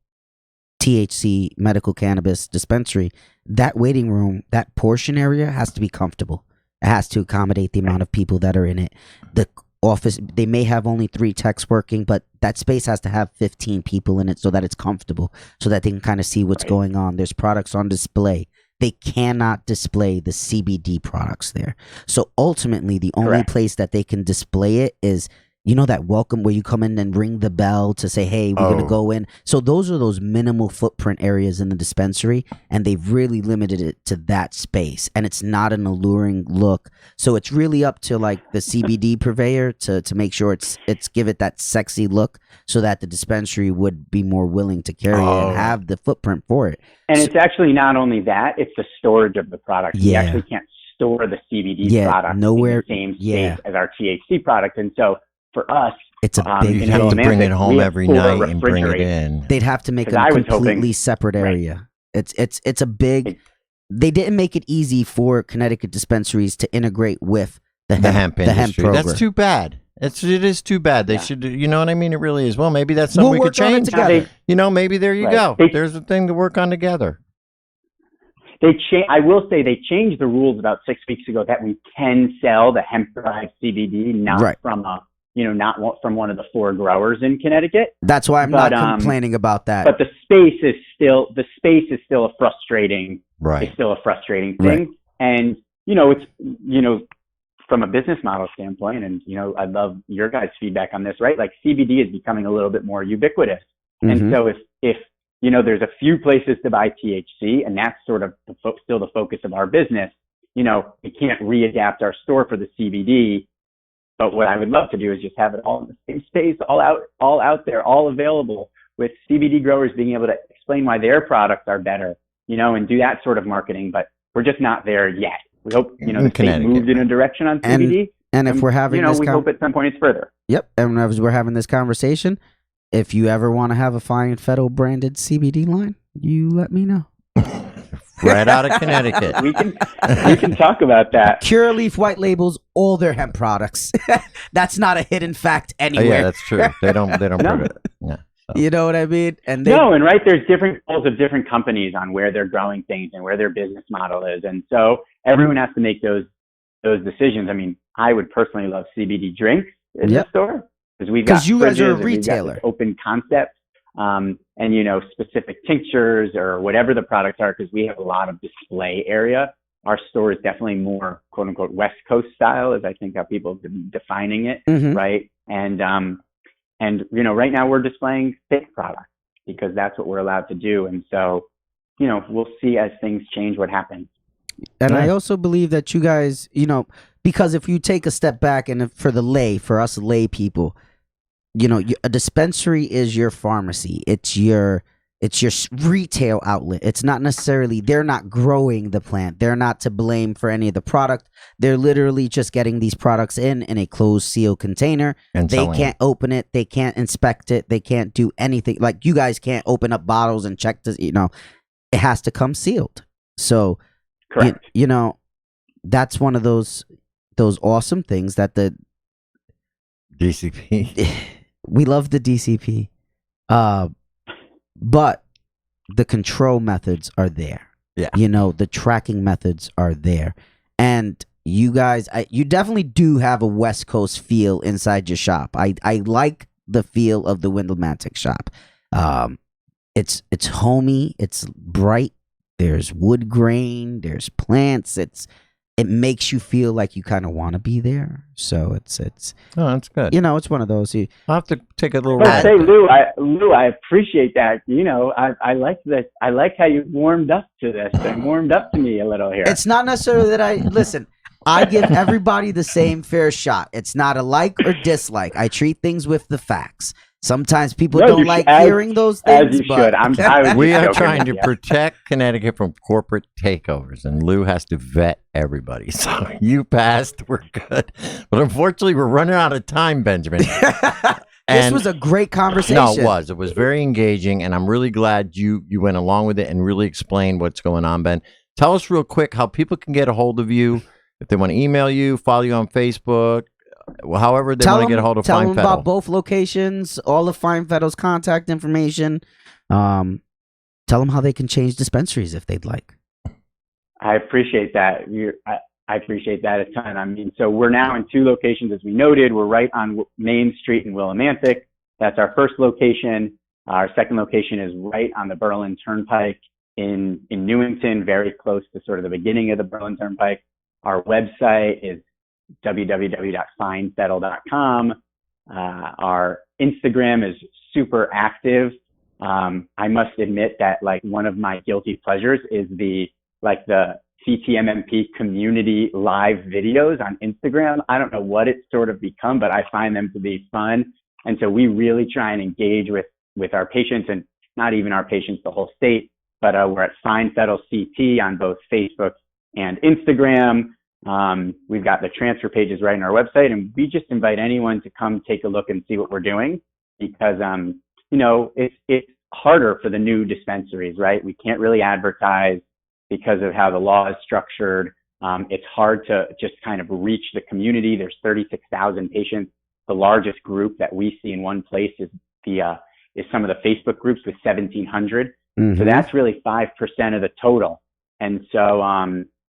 THC medical cannabis dispensary, that waiting room, that portion area has to be comfortable. It has to accommodate the amount of people that are in it. The office, they may have only 3 techs working, but that space has to have 15 people in it so that it's comfortable, so that they can kind of see what's going on. There's products on display. They cannot display the CBD products there. So ultimately, the only place that they can display it is, that welcome where you come in and ring the bell to say, hey, we're going to go in. So those are those minimal footprint areas in the dispensary, and they've really limited it to that space, and it's not an alluring look. So it's really up to like the CBD purveyor to make sure it's give it that sexy look, so that the dispensary would be more willing to carry it and have the footprint for it. And it's actually not only that, it's the storage of the product. You actually can't store the CBD product nowhere, in the same space as our THC product. And so for us, it's a big you have to bring it home every night and bring it in. They'd have to make a completely separate area. It's a big. They didn't make it easy for Connecticut dispensaries to integrate with the hemp industry. That's too bad. It is too bad. They should. You know what I mean? It really is. Well, maybe that's something we could change. Maybe there you go. There's a thing to work on together. I will say they changed the rules about 6 weeks ago that we can sell the hemp-derived CBD, not from one of the 4 growers in Connecticut. That's why I'm not complaining about that. But the space is still a frustrating. Right. It's still a frustrating thing, and it's from a business model standpoint, and I love your guys' feedback on this. Right, like CBD is becoming a little bit more ubiquitous, and so if there's a few places to buy THC, and that's sort of still the focus of our business. We can't readapt our store for the CBD. But what I would love to do is just have it all in the same space, all out there, all available, with CBD growers being able to explain why their products are better, and do that sort of marketing. But we're just not there yet. We hope, the state moved in a direction on CBD. And if we're having this, we hope at some point it's further. Yep. And as we're having this conversation, if you ever want to have a Fine Federal branded CBD line, you let me know. Right out of Connecticut. We can talk about that. Curaleaf white labels all their hemp products. That's not a hidden fact anywhere. Yeah, that's true. They don't put it. Yeah. So. You know what I mean? And there's different goals of different companies on where they're growing things and where their business model is, and so everyone has to make those decisions. I mean, I would personally love CBD drinks in the store because you guys are a retailer, open concept. And specific tinctures or whatever the products are, because we have a lot of display area. Our store is definitely more quote unquote West Coast style, is I think how people have been defining it, right? And right now we're displaying fake products because that's what we're allowed to do. And so, we'll see as things change what happens. And I also believe that you guys, because if you take a step back, and for us lay people, a dispensary is your pharmacy. It's It's your retail outlet. It's not necessarily, they're not growing the plant. They're not to blame for any of the product. They're literally just getting these products in a closed seal container. And they can't open it. They can't inspect it. They can't do anything. Like, you guys can't open up bottles and check this, it has to come sealed. So, Correct. That's one of those awesome things that the DCP. We love the DCP. But the control methods are there. Yeah. The tracking methods are there. And you guys, you definitely do have a West Coast feel inside your shop. I like the feel of the Windlemantic shop. It's homey, it's bright, there's wood grain, there's plants, it makes you feel like you kind of want to be there. So it's Oh, that's good. it's one of those. I'll have to take a little But ride. say, Lou, I appreciate that. I like this. I like how you warmed up to this and warmed up to me a little here. It's not necessarily that listen, I give everybody the same fair shot. It's not a like or dislike. I treat things with the facts. Sometimes people don't like hearing those things. As you should. We are trying to protect Connecticut from corporate takeovers, and Lou has to vet everybody. So you passed, we're good. But unfortunately, we're running out of time, Benjamin. This was a great conversation. No, it was. It was very engaging, and I'm really glad you went along with it and really explained what's going on, Ben. Tell us real quick how people can get a hold of you, if they want to email you, follow you on Facebook, however they want to get a hold of Fine Fettle. Tell them about both locations, all of Fine Fettle's contact information. Tell them how they can change dispensaries if they'd like. I appreciate that. I appreciate that a ton. I mean, so we're now in 2 locations, as we noted. We're right on Main Street in Willimantic. That's our first location. Our second location is right on the Berlin Turnpike in Newington, very close to sort of the beginning of the Berlin Turnpike. Our website is www.finefettle.com. Our Instagram is super active. I must admit that one of my guilty pleasures is the CTMMP community live videos on Instagram. I don't know what it's sort of become, but I find them to be fun. And so we really try and engage with our patients, and not even our patients, the whole state, but we're at Fine Fettle CT on both Facebook and Instagram. We've got the transfer pages right on our website, and we just invite anyone to come take a look and see what we're doing, because, it's harder for the new dispensaries, right? We can't really advertise because of how the law is structured. It's hard to just kind of reach the community. There's 36,000 patients. The largest group that we see in one place is some of the Facebook groups with 1,700. Mm-hmm. So that's really 5% of the total. And so,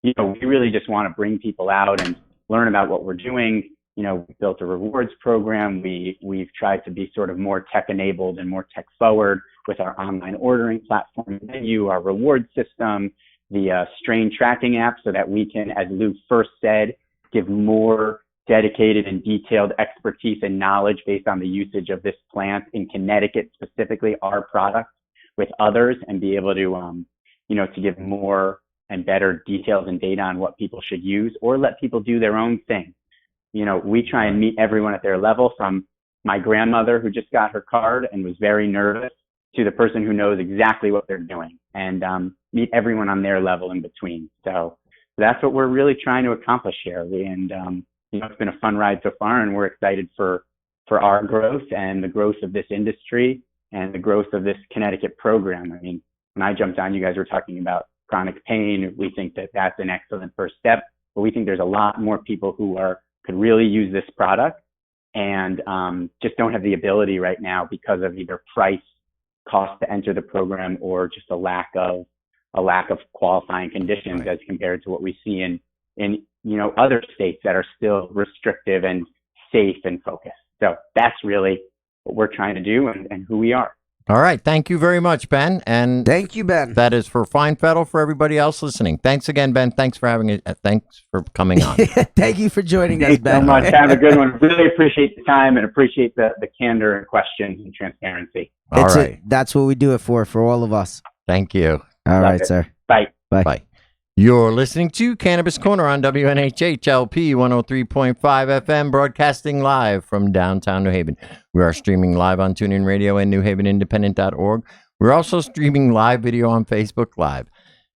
we really just want to bring people out and learn about what we're doing. We built a rewards program. We've tried to be sort of more tech enabled and more tech forward with our online ordering platform menu, our reward system, the strain tracking app, so that we can, as Lou first said, give more dedicated and detailed expertise and knowledge based on the usage of this plant in Connecticut, specifically our product, with others, and be able to, to give more and better details and data on what people should use, or let people do their own thing. We try and meet everyone at their level, from my grandmother who just got her card and was very nervous to the person who knows exactly what they're doing, and meet everyone on their level in between. So that's what we're really trying to accomplish here. And, it's been a fun ride so far, and we're excited for our growth and the growth of this industry and the growth of this Connecticut program. I mean, when I jumped on, you guys were talking about chronic pain. We think that that's an excellent first step, but we think there's a lot more people who could really use this product and just don't have the ability right now because of either price, cost to enter the program, or just a lack of qualifying conditions, as compared to what we see in other states that are still restrictive and safe and focused. So that's really what we're trying to do and who we are. All right. Thank you very much, Ben. And thank you, Ben. That is for Fine Fettle, for everybody else listening. Thanks again, Ben. Thanks for having it. Thanks for coming on. Thank you for joining us, Ben. Thanks so much. Have a good one. Really appreciate the time and appreciate the candor and questions and transparency. All right. That's what we do it for all of us. Thank you. All right, sir. Bye. Bye. Bye. You're listening to Cannabis Corner on WNHHLP 103.5 FM, broadcasting live from downtown New Haven. We are streaming live on TuneIn Radio and NewHavenIndependent.org. We're also streaming live video on Facebook Live.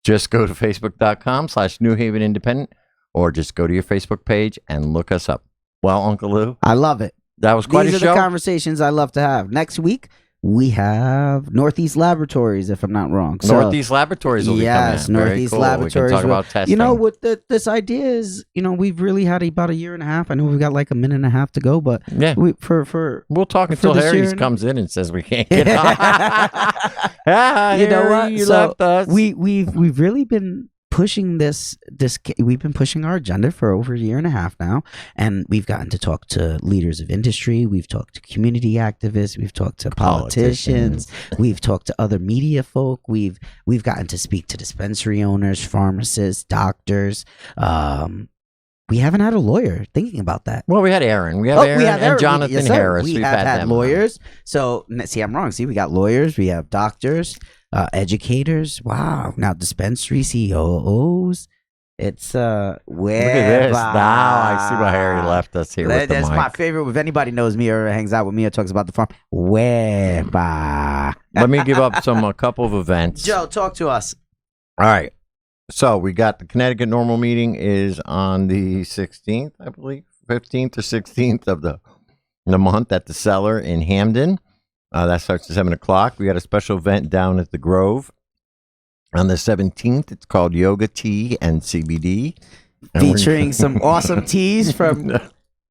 Just go to facebook.com/New Haven Independent, or just go to your Facebook page and look us up. Well, Uncle Lou, I love it. that was quite These a are show. the conversations I love to have. Next week, we have Northeast Laboratories, if I'm not wrong. So, Northeast Laboratories will be coming in. Very Northeast cool. Laboratories. We can talk about testing. You know what this idea is? You know, we've really had about a year and a half. I know we've got like a minute and a half to go, but Yeah. we'll talk until this Harry year- comes in and says we can't get on. You know what? You So left us. we've really been pushing this. We've been pushing our agenda for over a year and a half now, and we've gotten to talk to leaders of industry. We've talked to community activists. We've talked to politicians. We've talked to other media folk. We've gotten to speak to dispensary owners, pharmacists, doctors. We haven't had a lawyer thinking about that. Well, we had Aaron. We have Aaron and Jonathan Yes, sir. Harris. We We've have had them lawyers. So, see, I'm wrong. See, we got lawyers. We have doctors, educators. Wow. Now, dispensary COOs. It's Look at this. Now I see why Harry left us here with the That's mic. my favorite. If anybody knows me or hangs out with me or talks about the farm, Weba. Let me give up a couple of events. Joe, talk to us. All right. So we got the Connecticut normal meeting is on the 16th, I believe, 15th or 16th of the month at the Cellar in Hamden. That starts at 7 o'clock. We got a special event down at the Grove on the 17th. It's called Yoga Tea and CBD. Featuring some awesome teas from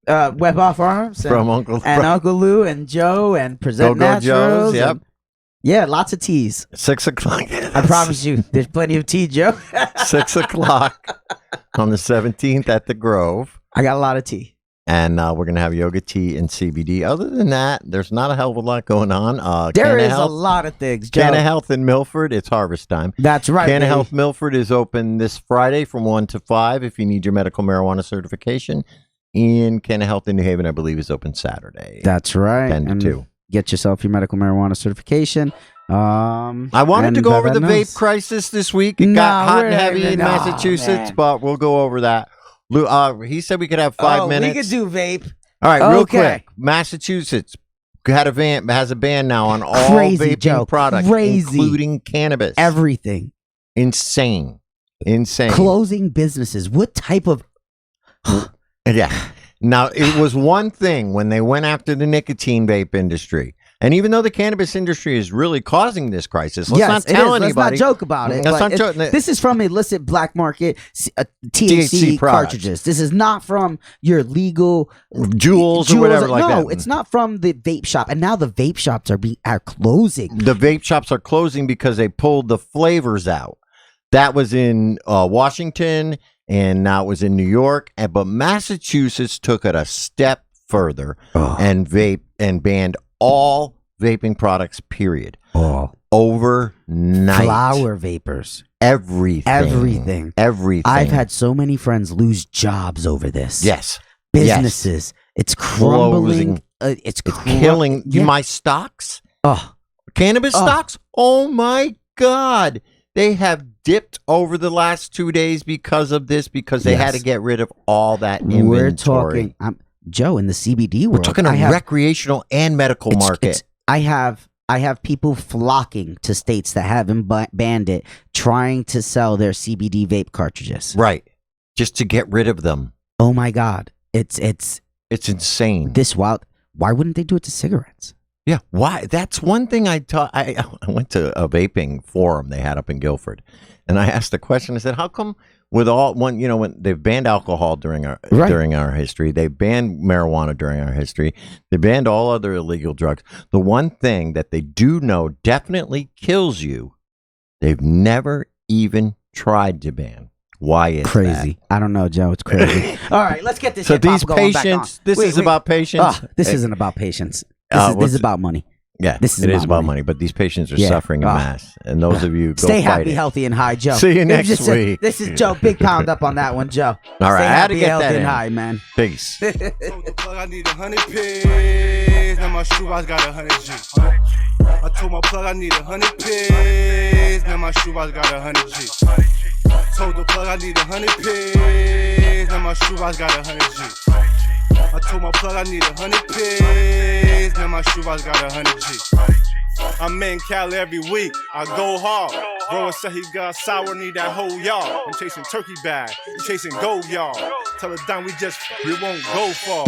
Web Off Arms from Uncle Lou and Joe and Present Go-Go Naturals. Joe's, yep. and- yeah, lots of teas. 6 o'clock. I promise you, there's plenty of tea, Joe. 6 o'clock on the 17th at the Grove. I got a lot of tea. And we're going to have yoga tea and CBD. Other than that, there's not a hell of a lot going on. There is a lot of things, Joe. Canna Health in Milford, it's harvest time. That's right. Canna baby. Health Milford is open this Friday from 1 to 5 if you need your medical marijuana certification. And Canna Health in New Haven, I believe, is open Saturday. That's right. 10 to And 2. Get yourself your medical marijuana certication. I wanted to and go over the that vape knows. crisis this week. It No, got hot we're and heavy having- in no, Massachusetts, man. but we'll go over that. Lou, he said we could have 5 minutes. We could do vape. All right, real Okay. quick. Massachusetts has a ban now on all Crazy, vaping Joe. products, Crazy. including cannabis. Everything. Insane. Closing businesses. What type of... Yeah. Now, it was one thing when they went after the nicotine vape industry. And even though the cannabis industry is really causing this crisis, let's not tell anybody. Let's not joke about it. Let's but not joke. this is from illicit black market THC products. cartridges. This is not from your legal Jewels or whatever like that. No, it's not from the vape shop. And now the vape shops are closing. The vape shops are closing because they pulled the flavors out. That was in Washington, and now it was in New York. But Massachusetts took it a step further and banned all vaping products, period. Overnight. Flower vapors. Everything. I've had so many friends lose jobs over this. Yes. Businesses. It's crumbling. It's killing my stocks. Cannabis stocks? Oh my God. They have dipped over the last 2 days because of this, because they had to get rid of all that inventory. We're talking, Joe, in the CBD world. We're talking a recreational and medical market. I have people flocking to states that haven't banned it, trying to sell their CBD vape cartridges. Right. Just to get rid of them. Oh my God. It's insane. This wild. Why wouldn't they do it to cigarettes? Yeah, why? That's one thing I went to a vaping forum they had up in Guilford, and I asked the question. I said, "How come with when they've banned alcohol during our history, they banned marijuana during our history, they banned all other illegal drugs. The one thing that they do know definitely kills you, they've never even tried to ban. Why is crazy? That? I don't know, Joe. It's crazy. All right, let's get this. So these patients. This is about patients. This isn't about patience. This is about money. Yeah, this is about money. But these patients are suffering en masse, and those of you go stay fight happy, it. healthy, and high, Joe. See you next week. This is Joe. Big pound up on that one, Joe. All right, stay I had to happy, get healthy, that and in. high, man. Peace. I need 100 pigs. Now my shoebox got 100 G. I told my plug I need 100 pigs. Now my shoebox got 100 G. Told the plug I need 100 pigs. Now my shoebox got 100 G. I told my plug I need 100 pigs. Now my shoebox got 100 G. I'm in Cali every week, I go hard. Bro said he got sour, need that whole yard. I'm chasing turkey bag, I'm chasing gold yard. Tell her down, we won't go far.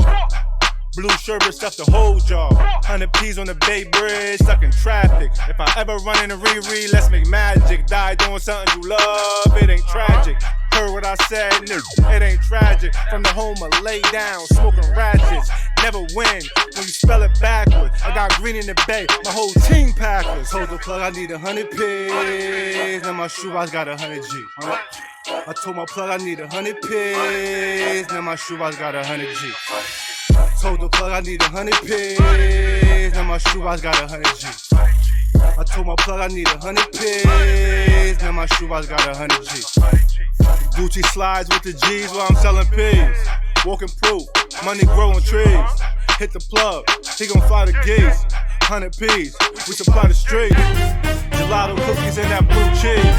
Blue sherbet stuff the whole jar. 100 P's on the Bay Bridge, stuck in traffic. If I ever run into Riri, let's make magic. Die doing something you love, it ain't tragic. Heard what I said, it ain't tragic. From the home I lay down, smoking ratchets. Never win when you spell it backwards. I got green in the bay, my whole team Packers. Hold the plug, I need 100 pigs. Now my shoebox got 100 G. I told my plug I need 100 pigs. Now my shoebox got 100 G. Told the plug I need 100 pigs. Now my shoebox got 100 G. I told my plug I need 100 pigs. Now my shoebox got 100 G. Gucci slides with the G's while I'm selling pigs. Walking proof, money growing trees. Hit the plug, he gon' fly the geese. 100 P's, we supply the street. Gelato cookies and that blue cheese.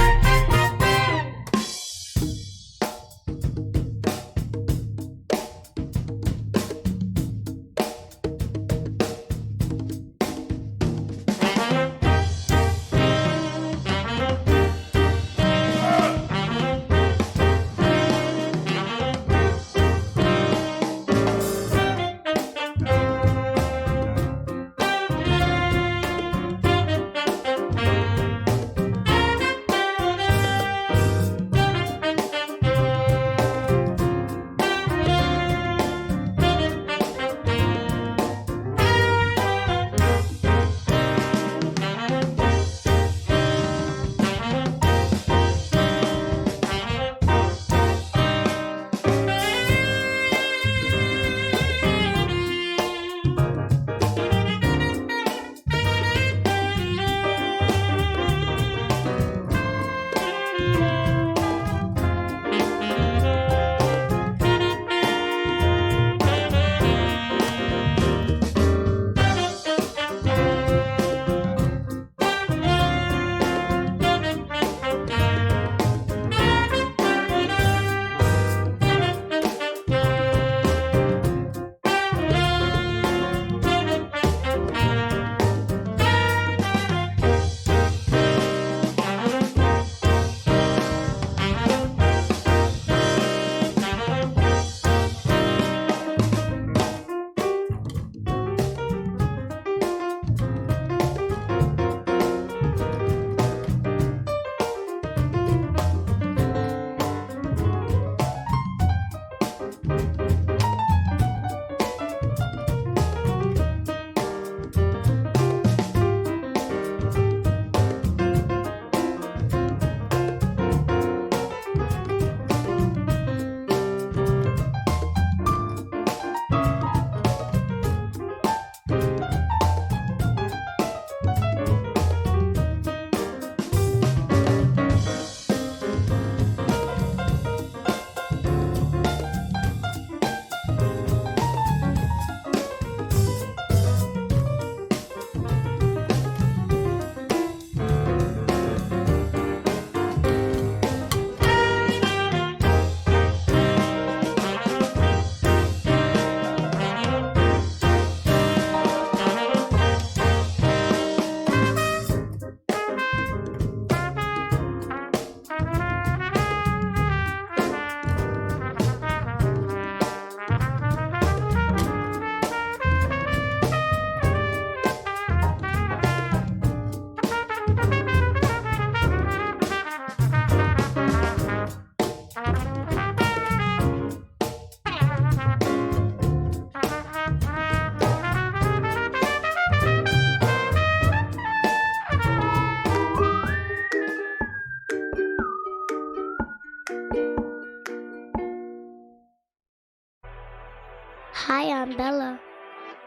Hi, I'm Bella,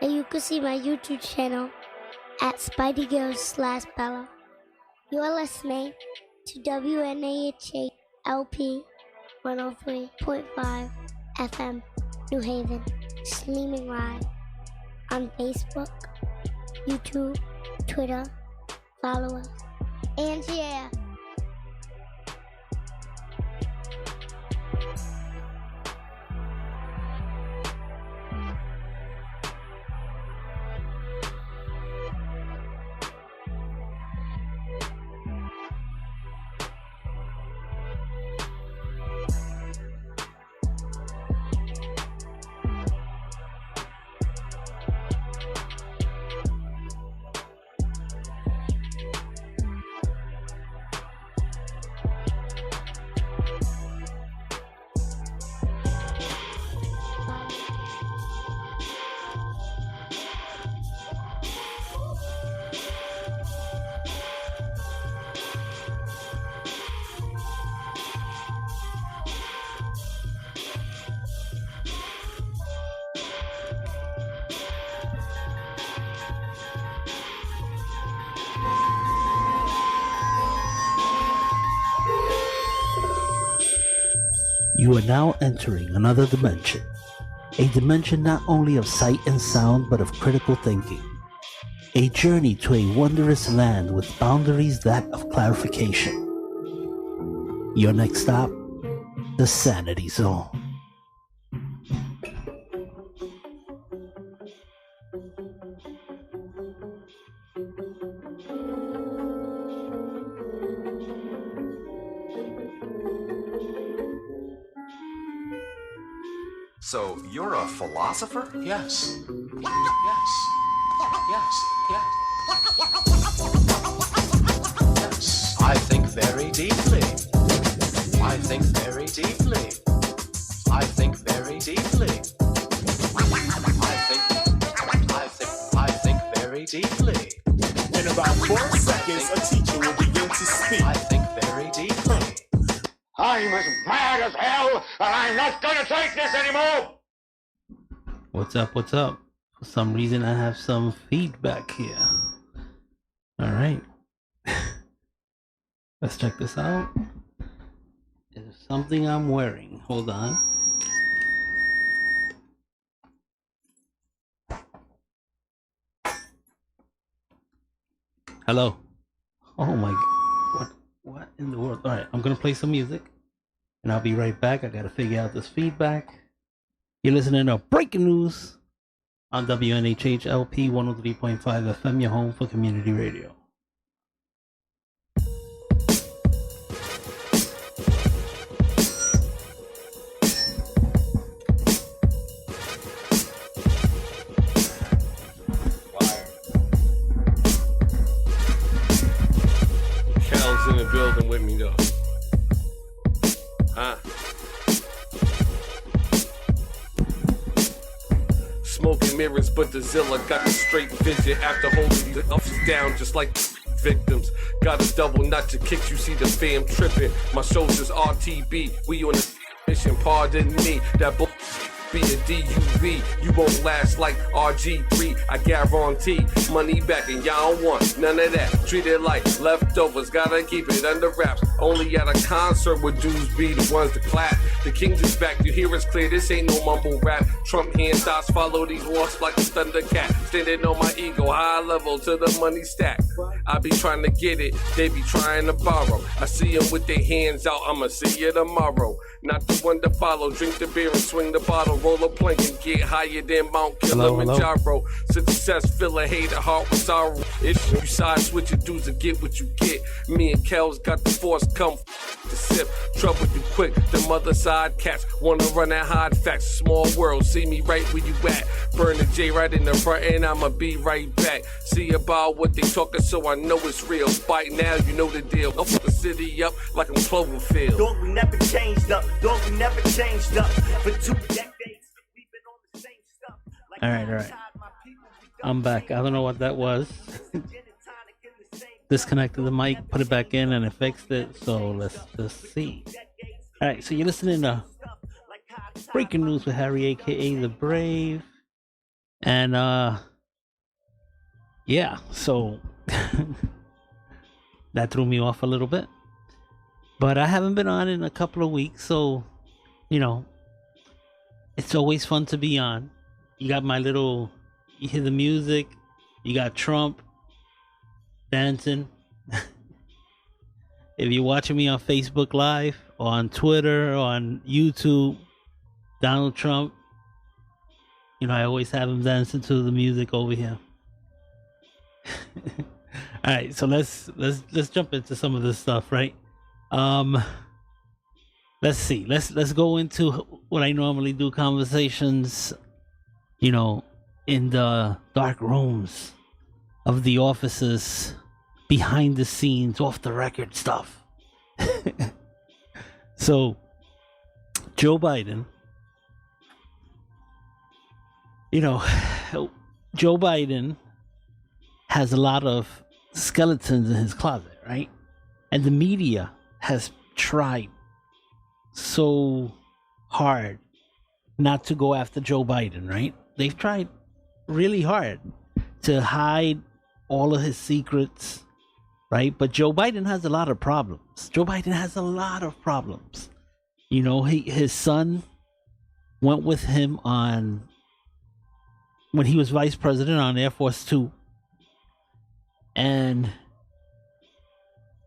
and you can see my YouTube channel at SpideyGirls/Bella. You're listening to WNAHLP 103.5 FM, New Haven, streaming live on Facebook, YouTube, Twitter. Follow us, and yeah. You are now entering another dimension. A dimension not only of sight and sound, but of critical thinking. A journey to a wondrous land with boundaries that of clarification. Your next stop, the Sanity Zone. So, you're a philosopher? Yes. Yes. Yes. Yes. Yes. I think very deeply. I think very deeply. I think very deeply. I think very deeply. In about 4 seconds, a teacher will begin to speak. I think very deeply. I'm as mad as hell, and I'm not gonna take this anymore! What's up? What's up? For some reason, I have some feedback here. All right. Let's check this out. There's something I'm wearing. Hold on. Hello. Oh my God. What in the world? All right, I'm going to play some music. And I'll be right back. I got to figure out this feedback. You're listening to Breaking News on WNHH LP 103.5 FM, your home for community radio. Cal's in the building with me though. Huh? Smoking mirrors, but the Zilla got a straight vision after holding the ups down just like victims. Got a double notch of kicks, you see the fam tripping. My shoulders RTB, we on a mission, pardon me. That bull be a DUV, you won't last like RG3, I guarantee. Money back and y'all don't want none of that. Treat it like leftovers, gotta keep it under wraps. Only at a concert would dudes be the ones to clap. The king's is back, you hear us clear, this ain't no mumble rap. Trump hand thoughts follow these walks like a thundercat. Standing on my ego, high level to the money stack. I be trying to get it, they be trying to borrow. I see them with their hands out, I'ma see you tomorrow. Not the one to follow, drink the beer and swing the bottle. Roll a plank and get higher than Mount Kilimanjaro. Success, fill a hate, a heart with sorrow. If you side switch your dudes and get what you get. Me and Kel's got the force, come to sip. Trouble you quick, them other side cats wanna run and hide facts. Small world, see me right where you at. Burn the J right in the front and I'ma be right back. See about what they talking so I know it's real. Bite now, you know the deal. I'll fuck the city up like I'm Cloverfield. Dog, we never changed up. Dog, we never changed up. For 2 decades. All right. I'm back. I don't know what that was. Disconnected the mic, put it back in, and it fixed it. So let's just see. All right, so you're listening to Breaking News with Harry, aka The Brave. And yeah, so that threw me off a little bit. But I haven't been on in a couple of weeks, so you know, it's always fun to be on. You got my little, you hear the music, you got Trump dancing. If you're watching me on Facebook Live or on Twitter or on YouTube, Donald Trump, you know, I always have him dancing to the music over here. All right, so let's jump into some of this stuff, right? Let's see. Let's go into what I normally do, conversations, you know, in the dark rooms of the offices, behind the scenes, off the record stuff. So, Joe Biden, you know, Joe Biden has a lot of skeletons in his closet, right? And the media has tried so hard not to go after Joe Biden, right? They've tried really hard to hide all of his secrets, right? But Joe Biden has a lot of problems. Joe Biden has a lot of problems. You know, his son went with him on when he was vice president on Air Force Two, and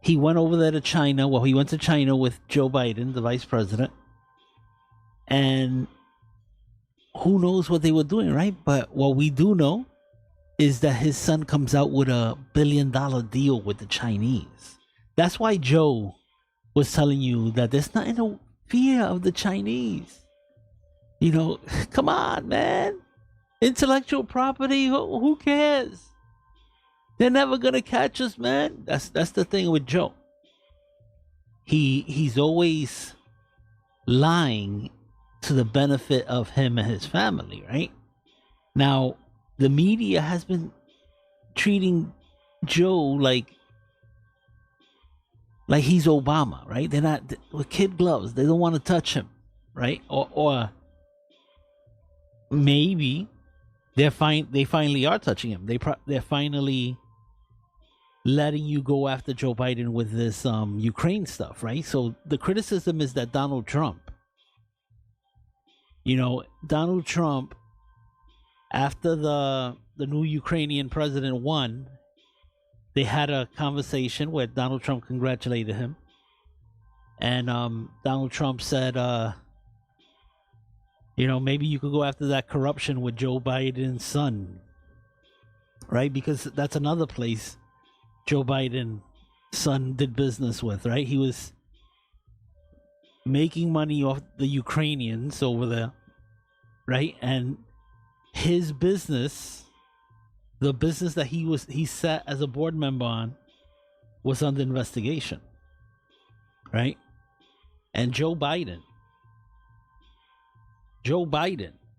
he went over there to China. Well, he went to China with Joe Biden, the vice president, and who knows what they were doing, right? But what we do know is that his son comes out with $1 billion deal with the Chinese. That's why Joe was telling you that there's nothing to fear of the Chinese. You know, come on, man. Intellectual property, who cares? They're never gonna catch us, man. That's the thing with Joe. He's always lying to the benefit of him and his family, right? Now, the media has been treating Joe like he's Obama, right? They're not with kid gloves. They don't want to touch him, right? Or maybe they finally are touching him. They're finally letting you go after Joe Biden with this Ukraine stuff, right? So the criticism is that Donald Trump, after the new Ukrainian president won, they had a conversation where Donald Trump congratulated him. And Donald Trump said, maybe you could go after that corruption with Joe Biden's son, right? Because that's another place Joe Biden's son did business with, right? He was making money off the Ukrainians over there, right? And his business, the business that he sat as a board member on, was under investigation, right? And Joe Biden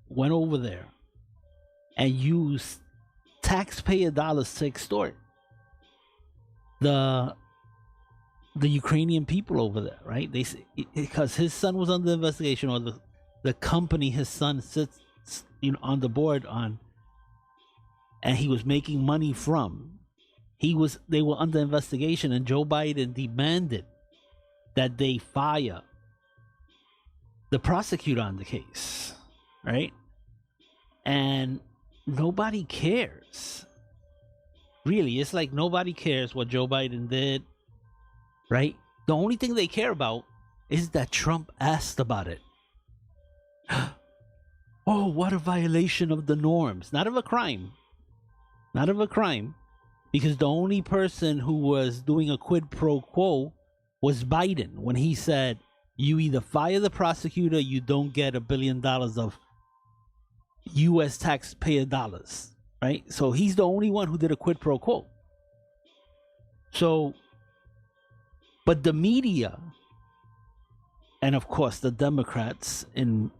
went over there and used taxpayer dollars to extort the Ukrainian people over there, right? They say because his son was under investigation, or the company his son sits on the board on, and he was making money from. They were under investigation, and Joe Biden demanded that they fire the prosecutor on the case, right? And nobody cares. Really, it's like nobody cares what Joe Biden did, right? The only thing they care about is that Trump asked about it. Oh, what a violation of the norms. Not of a crime. Not of a crime. Because the only person who was doing a quid pro quo was Biden when he said, you either fire the prosecutor, you don't get $1 billion of U.S. taxpayer dollars, right? So he's the only one who did a quid pro quo. So, but the media, and of course the Democrats in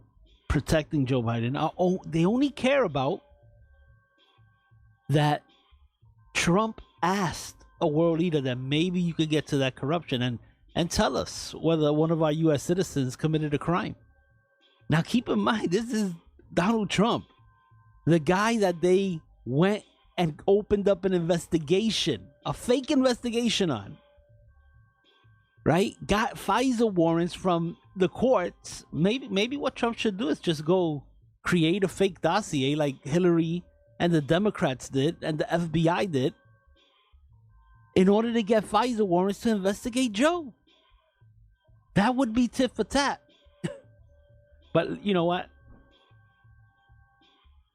protecting Joe Biden, they only care about that Trump asked a world leader that maybe you could get to that corruption and tell us whether one of our U.S. citizens committed a crime. Now, keep in mind, this is Donald Trump, the guy that they went and opened up an investigation, a fake investigation on, right? Got FISA warrants from the courts. Maybe what Trump should do is just go create a fake dossier like Hillary and the Democrats did and the FBI did in order to get FISA warrants to investigate Joe. That would be tit for tat. But you know what?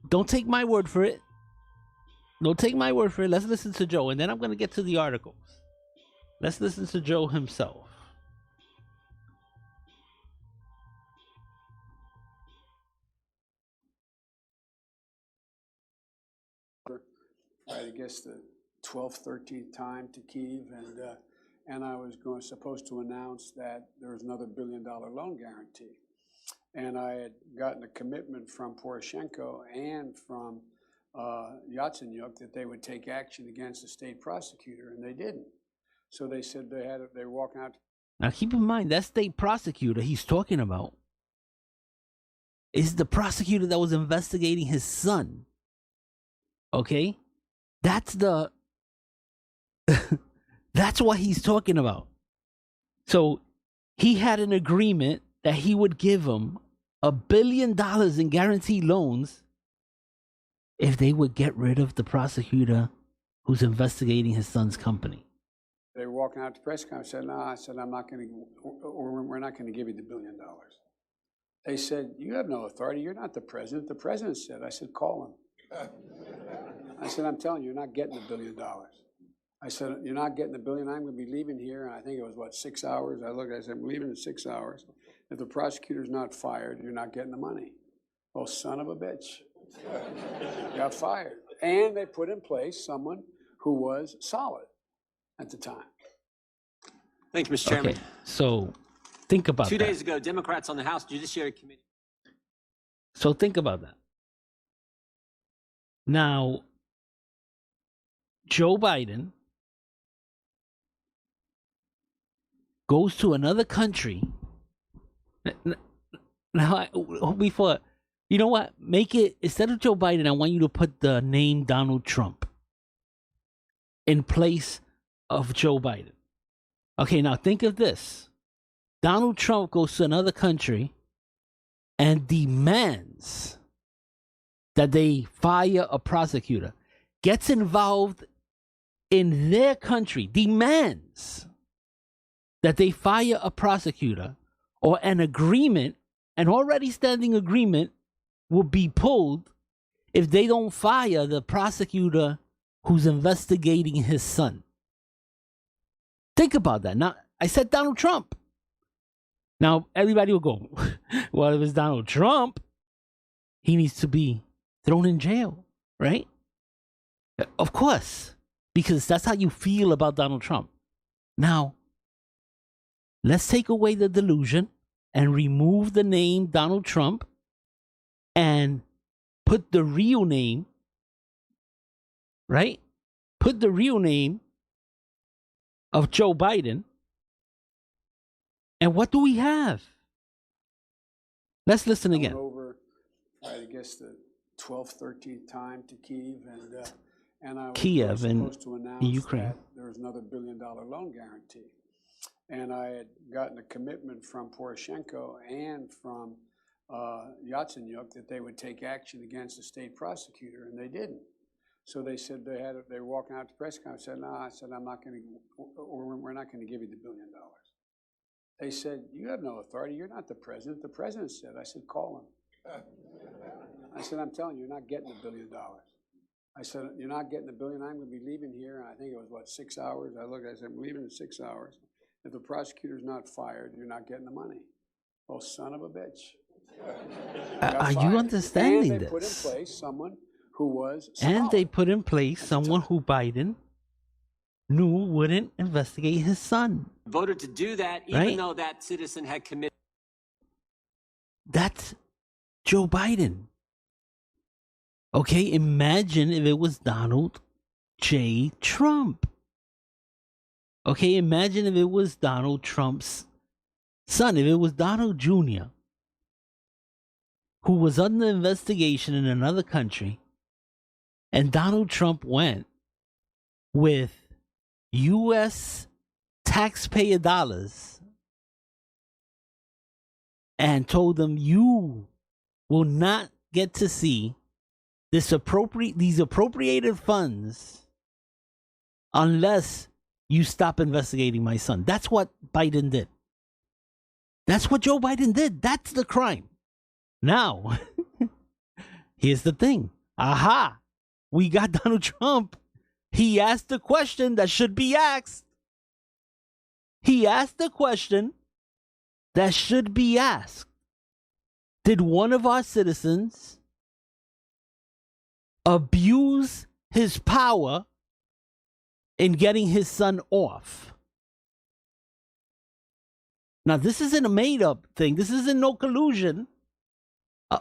Don't take my word for it. Don't take my word for it. Let's listen to Joe, and then I'm going to get to the articles. Let's listen to Joe himself. I guess the 12th, 13th time to Kyiv, and I was supposed to announce that there was another $1 billion loan guarantee. And I had gotten a commitment from Poroshenko and from Yatsenyuk that they would take action against the state prosecutor, and they didn't. So they said they were walking out. Now keep in mind, that state prosecutor he's talking about is the prosecutor that was investigating his son. Okay? That's that's what he's talking about. So he had an agreement that he would give them $1 billion in guaranteed loans if they would get rid of the prosecutor who's investigating his son's company. They were walking out to the press conference. I said, no, I said, I'm not going to, or we're not going to give you the $1 billion. They said, you have no authority. You're not the president. The president said. I said, call him. I said, I'm telling you, you're not getting $1 billion. I said, you're not getting $1 billion. I'm going to be leaving here. And I think it was, 6 hours? I looked, I said, I'm leaving in 6 hours. If the prosecutor's not fired, you're not getting the money. Well, son of a bitch. Got fired. And they put in place someone who was solid at the time. Thank you, Mr. Chairman. Okay, so think about that. 2 days ago, Democrats on the House Judiciary Committee. So think about that. Now, Joe Biden goes to another country. Now, before, you know what? Make it, instead of Joe Biden, I want you to put the name Donald Trump in place of Joe Biden. Okay, now think of this. Donald Trump goes to another country and demands that they fire a prosecutor, gets involved in their country, demands that they fire a prosecutor, or an agreement, an already standing agreement, will be pulled if they don't fire the prosecutor who's investigating his son. Think about that. Now, I said Donald Trump. Now, everybody will go, well, if it's Donald Trump, he needs to be thrown in jail, right? Of course, because that's how you feel about Donald Trump. Now, let's take away the delusion and remove the name Donald Trump and put the real name, right? Put the real name of Joe Biden. And what do we have? Let's listen again. I went over, I guess, the 12th, 13th time to Kiev, and I was Kiev supposed to announce Ukraine. that there was another $1 billion loan guarantee. And I had gotten a commitment from Poroshenko and from Yatsenyuk that they would take action against the state prosecutor, and they didn't. So they said they were walking out to the press conference. I said, no, I said, I'm not going to, or we're not going to give you the $1 billion. They said, you have no authority. You're not the president. The president said. I said, call him. I said, I'm telling you, you're not getting $1 billion. I said, you're not getting $1 billion. I'm going to be leaving here. And I think it was, 6 hours? I looked, I said, I'm leaving in 6 hours. If the prosecutor's not fired, you're not getting the money. Well, son of a bitch. Are you understanding and they this? put in place someone who was And solid. they put in place someone who Biden knew wouldn't investigate his son. Voted to do that, even Right. though that citizen had committed. That's Joe Biden. Okay, imagine if it was Donald J. Trump. Okay, imagine if it was Donald Trump's son, if it was Donald Jr., who was under investigation in another country, and Donald Trump went with U.S. taxpayer dollars and told them, you will not get to see these appropriated funds unless you stop investigating my son. That's what Biden did. That's what Joe Biden did. That's the crime. Now, here's the thing. Aha! We got Donald Trump. He asked the question that should be asked. He asked the question that should be asked. Did one of our citizens abuse his power in getting his son off? Now, this isn't a made-up thing. This isn't no collusion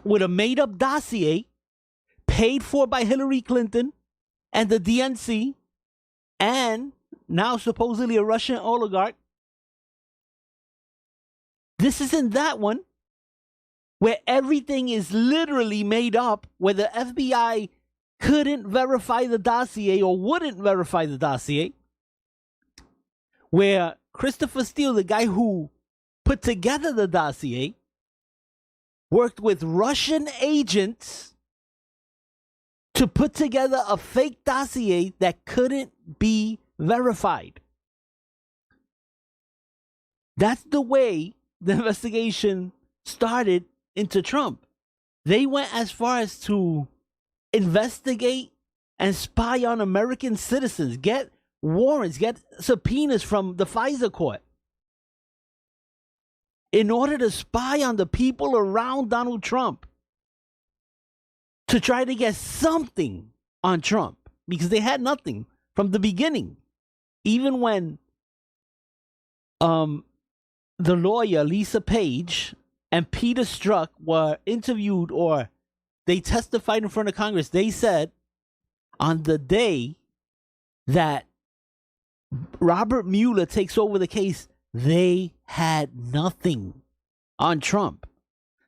with a made-up dossier paid for by Hillary Clinton and the DNC and now supposedly a Russian oligarch. This isn't that one where everything is literally made up, where the FBI couldn't verify the dossier or wouldn't verify the dossier, where Christopher Steele, the guy who put together the dossier, worked with Russian agents to put together a fake dossier that couldn't be verified. That's the way the investigation started into Trump. They went as far as to investigate and spy on American citizens, get warrants, get subpoenas from the FISA court in order to spy on the people around Donald Trump, to try to get something on Trump, because they had nothing from the beginning. Even when the lawyer Lisa Page and Peter Strzok were interviewed, or they testified in front of Congress, they said on the day that Robert Mueller takes over the case, they had nothing on Trump.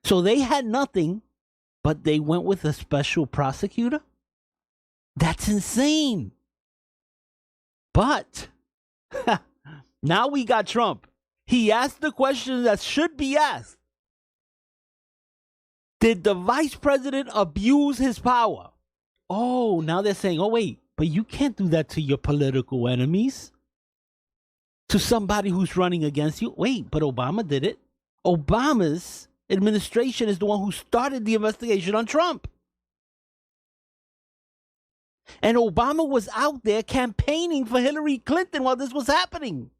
So they had nothing, but they went with a special prosecutor? That's insane. But now we got Trump. He asked the question that should be asked. Did the vice president abuse his power? Oh, now they're saying, oh, wait, but you can't do that to your political enemies, to somebody who's running against you. Wait, but Obama did it. Obama's administration is the one who started the investigation on Trump. And Obama was out there campaigning for Hillary Clinton while this was happening.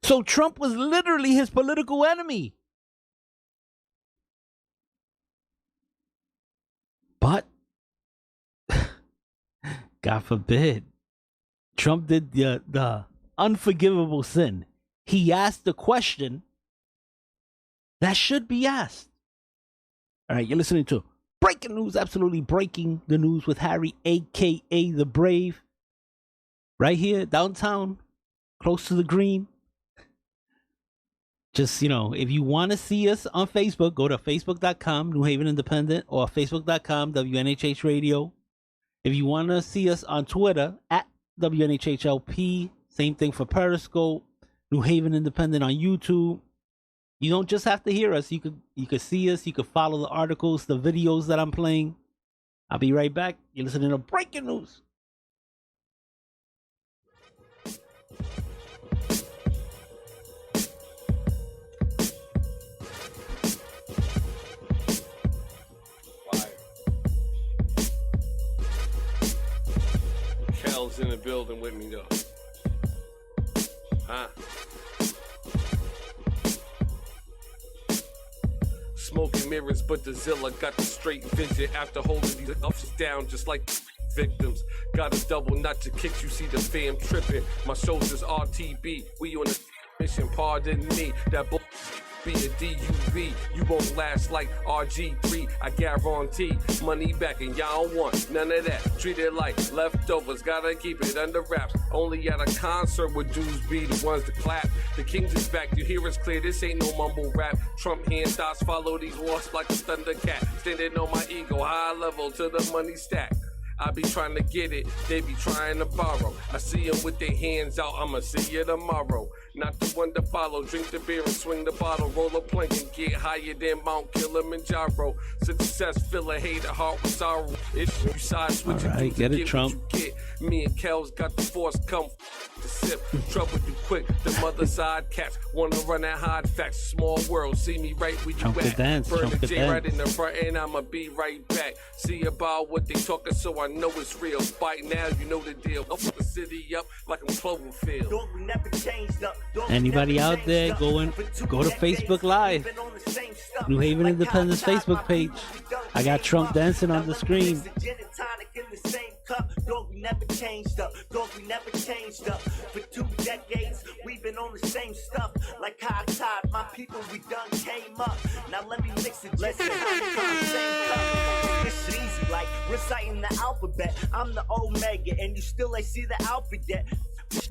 So Trump was literally his political enemy. But, God forbid, Trump did the unforgivable sin. He asked the question that should be asked. All right, you're listening to Breaking News, absolutely breaking the news with Harry, a.k.a. The Brave, right here, downtown, close to the green. Just, if you want to see us on Facebook, go to facebook.com, New Haven Independent, or facebook.com, WNHH Radio. If you want to see us on Twitter, at WNHHLP, same thing for Periscope, New Haven Independent on YouTube. You don't just have to hear us. You could see us. You could follow the articles, the videos that I'm playing. I'll be right back. You're listening to Breaking News. Kel's in the building with me though. Huh? Smoking mirrors, but the Zilla got the straight vision after holding these ups down just like victims. Got a double nut to kick, you see the fam tripping. My shoulders RTB, we on a mission, pardon me. That bull be a DUV, you won't last like RG3, I guarantee. Money back and y'all don't want none of that. Treat it like leftovers, gotta keep it under wraps. Only at a concert would dudes be the ones to clap. The kings is back, you hear us clear, this ain't no mumble rap. Trump hand thoughts follow these wasps like a thundercat. Standing on my ego, high level to the money stack. I be trying to get it, they be trying to borrow. I see them with their hands out, I'ma see you tomorrow. Not the one to follow, drink the beer and swing the bottle. Roll a plank and get higher than Mount Kilimanjaro. Success, fill a hater heart with sorrow. If you side switch, right, get it, Trump. Get. Me and Kel's got the force come to sip. Trouble you quick, the mother side cats wanna run and hide facts. Small world, see me right where you Trump at. Dance, Burn Trump the J dance. right in the front and I'ma be right back. See about what they talking so I know it's real. Bite now, you know the deal. I'll fuck the city up like I'm Cloverfield. Anybody out there, go to Facebook Live, New Haven Independence Facebook page. I got Trump dancing on the screen. Dog, we never changed up. Dog, we never changed up. For 2 decades, we've been on the same stuff. Like high tide, my people, we done came up. Now let me mix it, let's get the same cup. It's easy, like reciting the alphabet. I'm the Omega, and you still ain't see the alpha yet.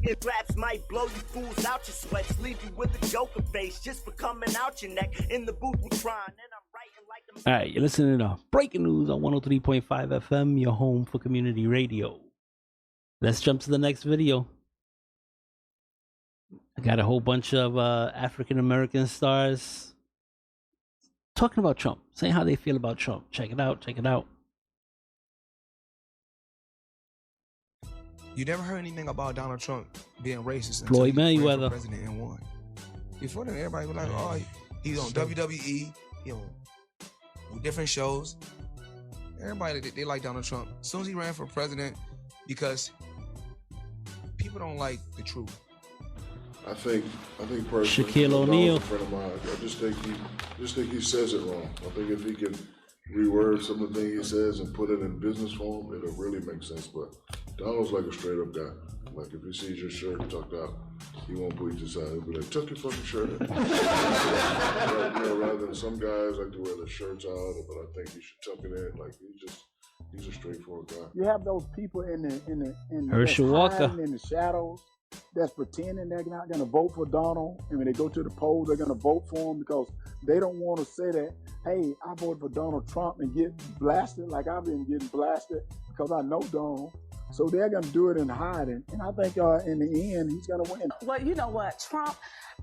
It raps might blow you fools out your sweats, leave you with a joker face just for coming out your neck. In the booth, we're crying, and I'm writing like them. All right, you're listening to Breaking News on 103.5 FM, your home for community radio. Let's jump to the next video. Got a whole bunch of African American stars talking about Trump, saying how they feel about Trump. Check it out. Check it out. You never heard anything about Donald Trump being racist Floyd until he ran Mayweather. for president and won. Before then, everybody was like, oh, he's on WWE, you know, with different shows. Everybody, they like Donald Trump. As soon as he ran for president, because people don't like the truth. I think personally, Shaquille O'Neal. Donald's a friend of mine. I just think he says it wrong. I think if he can reword some of the things he says and put it in business form, it'll really make sense. But Donald's like a straight up guy. Like if he sees your shirt tucked out, he won't put you aside. He'll be like, tuck your fucking shirt in. Rather than some guys like to wear their shirts out, but I think you should tuck it in. Like he's a straightforward guy. You have those people in Herschel Walker in the shadows that's pretending they're not going to vote for Donald, and when they go to the polls, they're going to vote for him because they don't want to say that, hey, I voted for Donald Trump and get blasted like I've been getting blasted because I know Donald. So they're going to do it in hiding. And I think in the end, he's going to win. Well, you know what?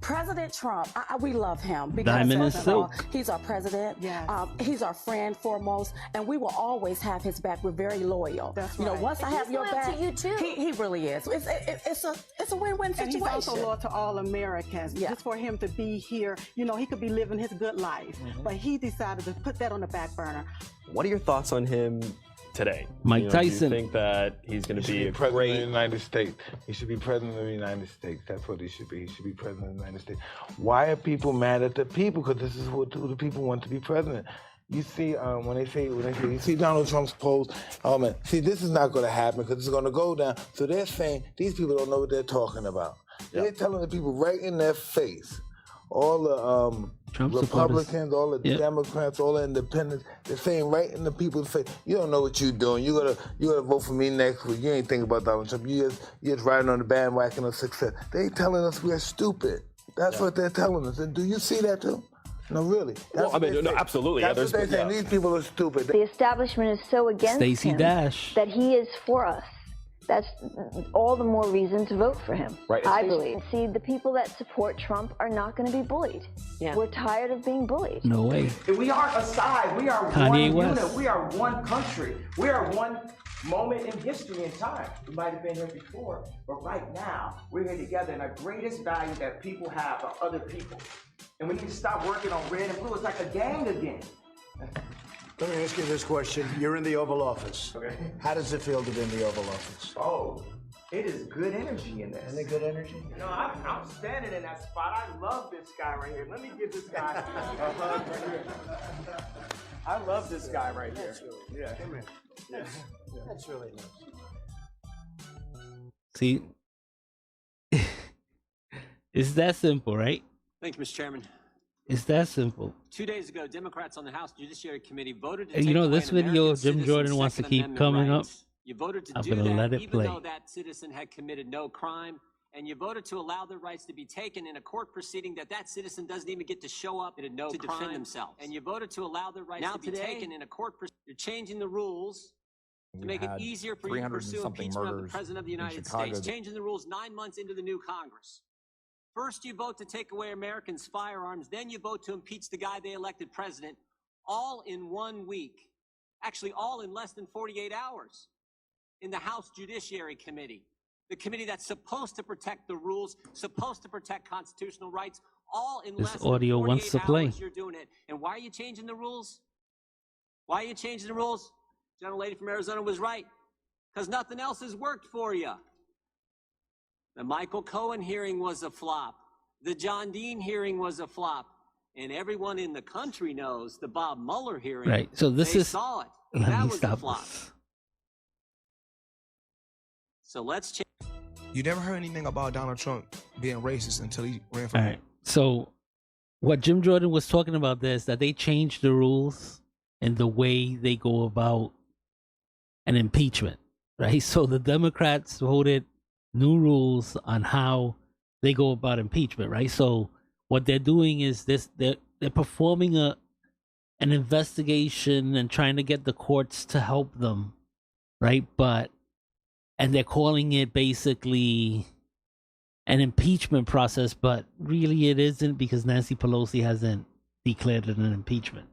President Trump, we love him because Diamond and first of all, Silk. he's our president. Yes. He's our friend foremost, and we will always have his back. We're very loyal. That's You know, right. once I And have he's your loyal back, to you too. he really is. It's a win-win And situation. he's also loyal to all Americans. Yeah. Just for him to be here, you know, he could be living his good life, but he decided to put that on the back burner. What are your thoughts on him today? Mike Tyson. Do you think that he's going to be a president great of the United States? He should be president of the United States. That's what he should be. He should be president of the United States. Why are people mad at the people? Because this is who the people want to be president. You see, when they say, you see Donald Trump's post, oh man, see, this is not going to happen because it's going to go down. So they're saying these people don't know what they're talking about. Yep. They're telling the people right in their face, all the Trump Republicans, supporters. all the Yep. Democrats, all the independents, they're saying right in the people's face, you don't know what you're doing. You gotta vote for me next week. You ain't thinking about Donald Trump. You're just riding on the bandwagon of success. They telling us we're stupid. That's what they're telling us. And do you see that too? No, really. Well, I mean, no, absolutely. That's Yeah, what they're saying. These people are stupid. The establishment is so against Stacey him Dash. that he is for us. That's all the more reason to vote for him, Right. I believe. See, the people that support Trump are not going to be bullied. Yeah. We're tired of being bullied. No way. We aren't a side. We are Kanye one West. unit. We are one country. We are one moment in history and time. We might have been here before, but right now, we're here together, and the greatest value that people have are other people. And we need to stop working on red and blue. It's like a gang again. Let me ask you this question. You're in the Oval Office. Okay. How does it feel to be in the Oval Office? Oh, it is good energy in this. Isn't it good energy? No, I'm standing in that spot. I love this guy right here. Let me give this guy a hug right here. I love this guy right here. Yeah, come here. Yeah. That's really nice. See, it's that simple, right? Thank you, Mr. Chairman. It's that simple. 2 days ago, Democrats on the House Judiciary Committee voted to And take you know, away this an video American of Jim citizen's Jordan wants to Second keep Amendment coming up. rights. You voted to I'm do gonna that let it even play. though that citizen had committed no crime, and you voted to allow their rights to be taken in a court proceeding that citizen doesn't even get to show up to defend themselves. And you voted to allow their rights to be taken in a court proceeding. You're changing the rules to make it easier for you to pursue impeachment of the President of the United States, changing the rules 9 months into the new Congress. First, you vote to take away Americans' firearms. Then you vote to impeach the guy they elected president, all in 1 week. Actually, all in less than 48 hours in the House Judiciary Committee, the committee that's supposed to protect the rules, supposed to protect constitutional rights, all in This less than audio 48 wants to hours play. you're doing it. And why are you changing the rules? Why are you changing the rules? Gentle lady from Arizona was right. Because nothing else has worked for you. The Michael Cohen hearing was a flop. The John Dean hearing was a flop. And everyone in the country knows the Bob Mueller hearing. Right. So this they is. saw it. Let That me was a stop flop. this. So let's change. You never heard anything about Donald Trump being racist until he ran for All right. So what Jim Jordan was talking about there is that they changed the rules and the way they go about an impeachment, right? So the Democrats voted new rules on how they go about impeachment, right? So what they're doing is they're performing an investigation and trying to get the courts to help them, right? And they're calling it basically an impeachment process, but really it isn't because Nancy Pelosi hasn't declared it an impeachment.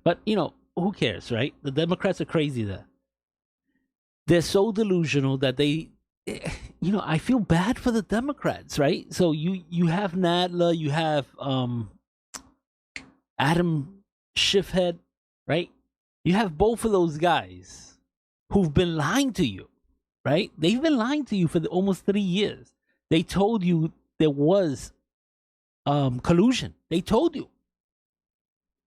But, who cares, right? The Democrats are crazy there. They're so delusional that they, I feel bad for the Democrats, right? So you have Nadler, you have Adam Schiffhead, right? You have both of those guys who've been lying to you, right? They've been lying to you for almost 3 years. They told you there was collusion. They told you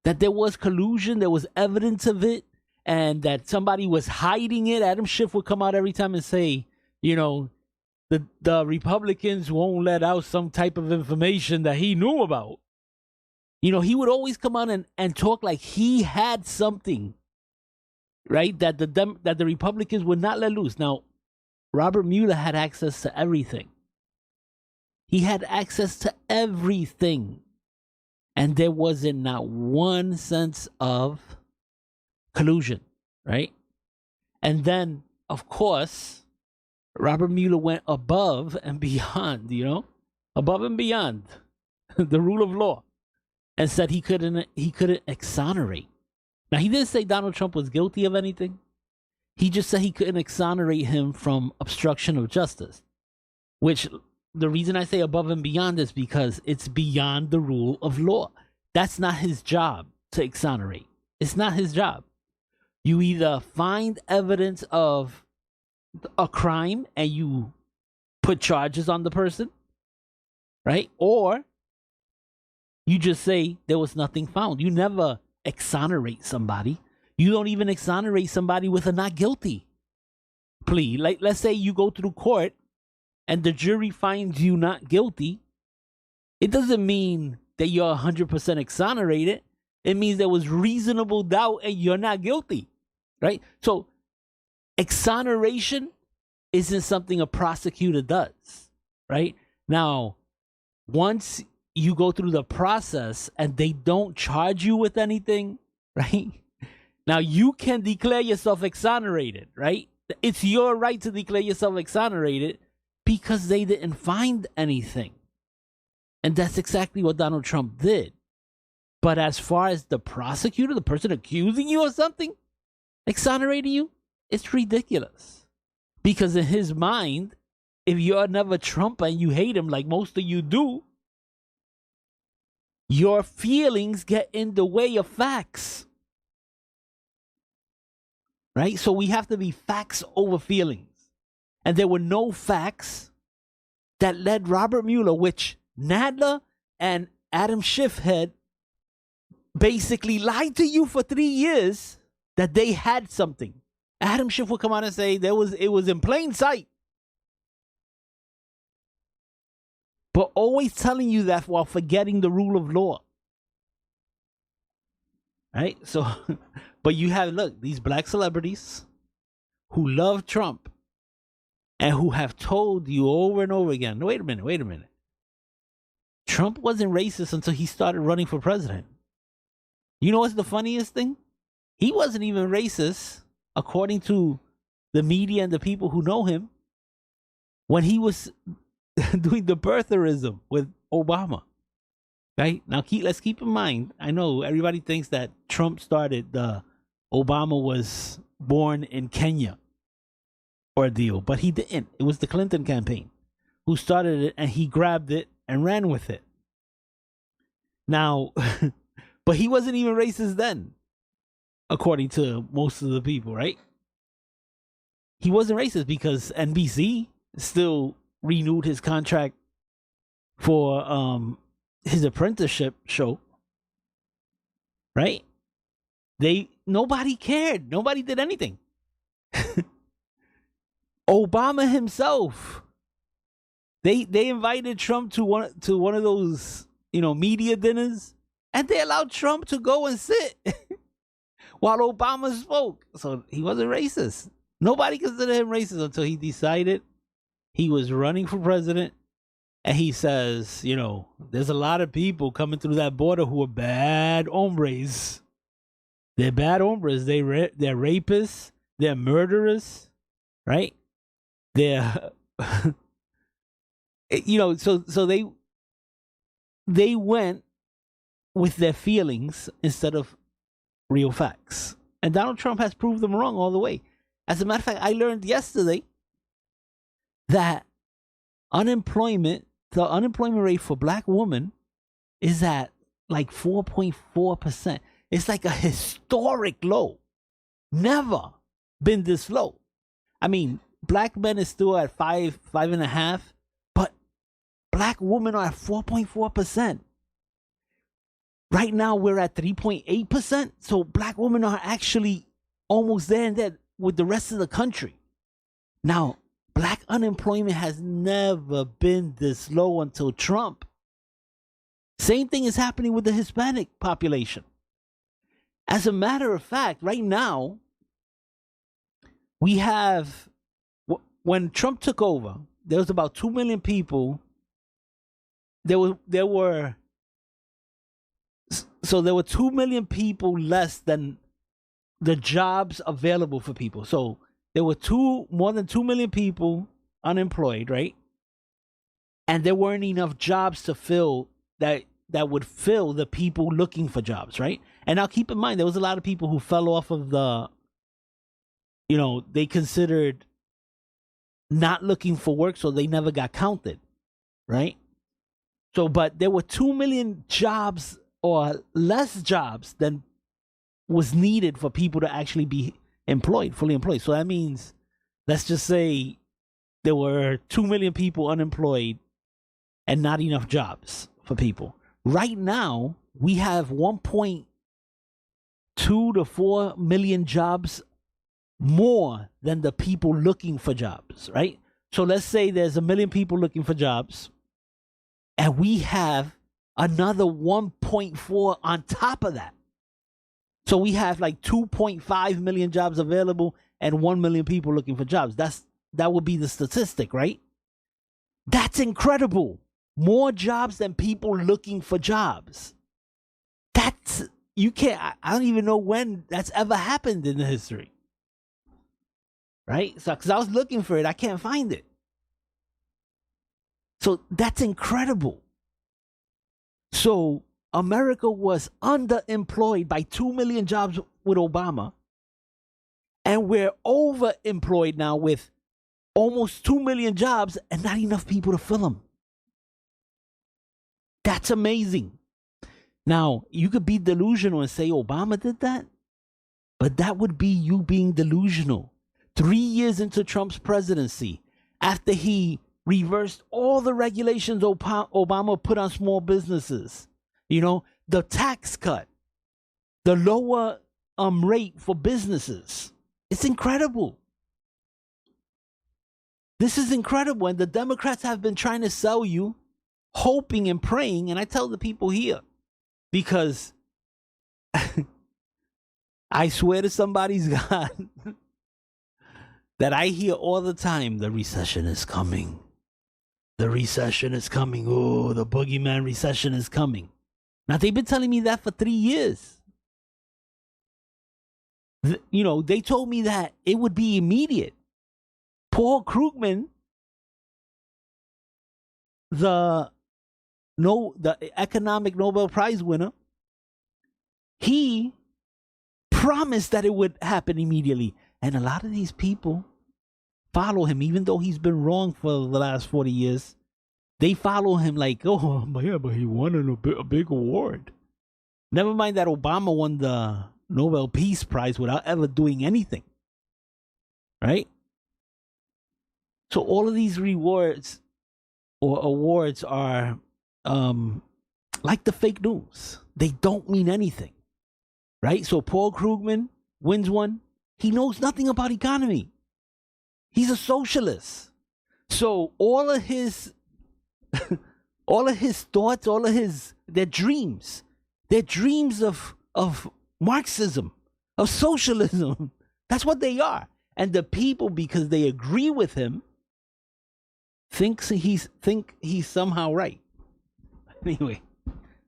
that there was collusion, there was evidence of it, and that somebody was hiding it. Adam Schiff would come out every time and say, the Republicans won't let out some type of information that he knew about. He would always come out and talk like he had something, right, that the Republicans would not let loose. Now, Robert Mueller had access to everything. He had access to everything. And there wasn't not one sense of collusion, right? And then, of course, Robert Mueller went above and beyond, above and beyond the rule of law, and said he couldn't exonerate. Now, he didn't say Donald Trump was guilty of anything. He just said he couldn't exonerate him from obstruction of justice, which the reason I say above and beyond is because it's beyond the rule of law. That's not his job to exonerate. It's not his job. You either find evidence of a crime and you put charges on the person, right? Or you just say there was nothing found. You never exonerate somebody. You don't even exonerate somebody with a not guilty plea. Like, let's say you go through court and the jury finds you not guilty. It doesn't mean that you're 100% exonerated. It means there was reasonable doubt and you're not guilty, right? So exoneration isn't something a prosecutor does, right? Now, once you go through the process and they don't charge you with anything, right? Now you can declare yourself exonerated, right? It's your right to declare yourself exonerated because they didn't find anything. And that's exactly what Donald Trump did. But as far as the prosecutor, the person accusing you of something, exonerating you, it's ridiculous. Because in his mind, if you're never Trump and you hate him like most of you do, your feelings get in the way of facts. Right? So we have to be facts over feelings. And there were no facts that led Robert Mueller, which Nadler and Adam Schiff had basically lied to you for 3 years that they had something. Adam Schiff would come out and say it was in plain sight. But always telling you that while forgetting the rule of law. Right? So, but you have, look, these black celebrities who love Trump and who have told you over and over again, wait a minute. Trump wasn't racist until he started running for president. You know what's the funniest thing? He wasn't even racist, according to the media and the people who know him, when he was doing the birtherism with Obama. Right? Now, let's keep in mind, I know everybody thinks that Trump started Obama was born in Kenya ordeal, but he didn't. It was the Clinton campaign who started it, and he grabbed it and ran with it. Now, but he wasn't even racist then, according to most of the people, right? He wasn't racist because NBC still renewed his contract for his apprenticeship show, right? Nobody cared. Nobody did anything. Obama himself, they invited Trump to one of those, media dinners, and they allowed Trump to go and sit while Obama spoke. So he wasn't racist. Nobody considered him racist until he decided he was running for president. And he says, there's a lot of people coming through that border who are bad hombres. They're bad hombres. They're rapists. They're murderers, right? They're So they went with their feelings instead of real facts. And Donald Trump has proved them wrong all the way. As a matter of fact, I learned yesterday that the unemployment rate for black women is at like 4.4%. It's like a historic low. Never been this low. I mean, black men is still at 5.5, but black women are at 4.4%. Right now we're at 3.8%. So black women are actually almost there and there with the rest of the country. Now, black unemployment has never been this low until Trump. Same thing is happening with the Hispanic population. As a matter of fact, right now, we have, when Trump took over, there was about 2 million people. There were 2 million people less than the jobs available for people. So there were more than 2 million people unemployed, right? And there weren't enough jobs to fill that would fill the people looking for jobs, right? And now keep in mind, there was a lot of people who fell off of they considered not looking for work, so they never got counted, right? So, but there were 2 million jobs or less jobs than was needed for people to actually be employed, fully employed. So that means, let's just say there were 2 million people unemployed and not enough jobs for people. Right now, we have 1.2 to 4 million jobs more than the people looking for jobs, right? So let's say there's 1 million people looking for jobs, and we have another 1.4 on top of that. So we have like 2.5 million jobs available and 1 million people looking for jobs. That would be the statistic, right? That's incredible. More jobs than people looking for jobs. I don't even know when that's ever happened in the history. Right? So, because I was looking for it, I can't find it. So that's incredible. So America was underemployed by 2 million jobs with Obama. And we're overemployed now with almost 2 million jobs and not enough people to fill them. That's amazing. Now, you could be delusional and say Obama did that, but that would be you being delusional. 3 years into Trump's presidency, after he reversed all the regulations Obama put on small businesses, the tax cut, the lower rate for businesses. It's incredible. This is incredible. And the Democrats have been trying to sell you, hoping and praying. And I tell the people here, because I swear to somebody's God that I hear all the time, the recession is coming. The recession is coming. Oh, the boogeyman recession is coming. Now, they've been telling me that for 3 years. They told me that it would be immediate. Paul Krugman, the economic Nobel Prize winner, he promised that it would happen immediately. And a lot of these people follow him, even though he's been wrong for the last 40 years. They follow him like, oh, yeah, but he won a big award. Never mind that Obama won the Nobel Peace Prize without ever doing anything. Right? So all of these rewards or awards are like the fake news. They don't mean anything. Right? So Paul Krugman wins one. He knows nothing about economy. He's a socialist. So all of his thoughts, their dreams of Marxism, of socialism. That's what they are. And the people, because they agree with him, think he's somehow right. Anyway,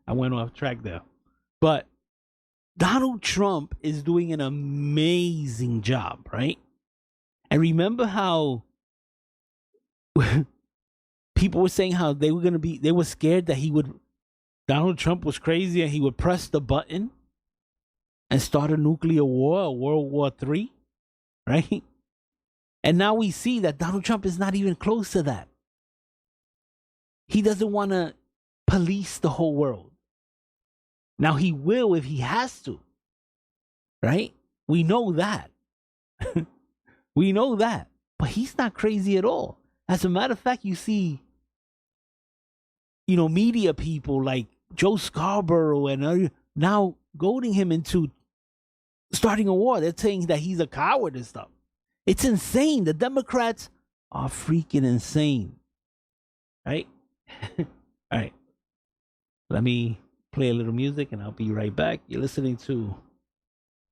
I went off track there. But Donald Trump is doing an amazing job, right? And remember how people were saying how they were scared that Donald Trump was crazy and he would press the button and start a nuclear war, a World War III, right? And now we see that Donald Trump is not even close to that. He doesn't want to police the whole world. Now he will if he has to, right? We know that. We know that. But he's not crazy at all. As a matter of fact, you see, media people like Joe Scarborough and now goading him into starting a war. They're saying that he's a coward and stuff. It's insane. The Democrats are freaking insane. Right? All right. Let me play a little music and I'll be right back. You're listening to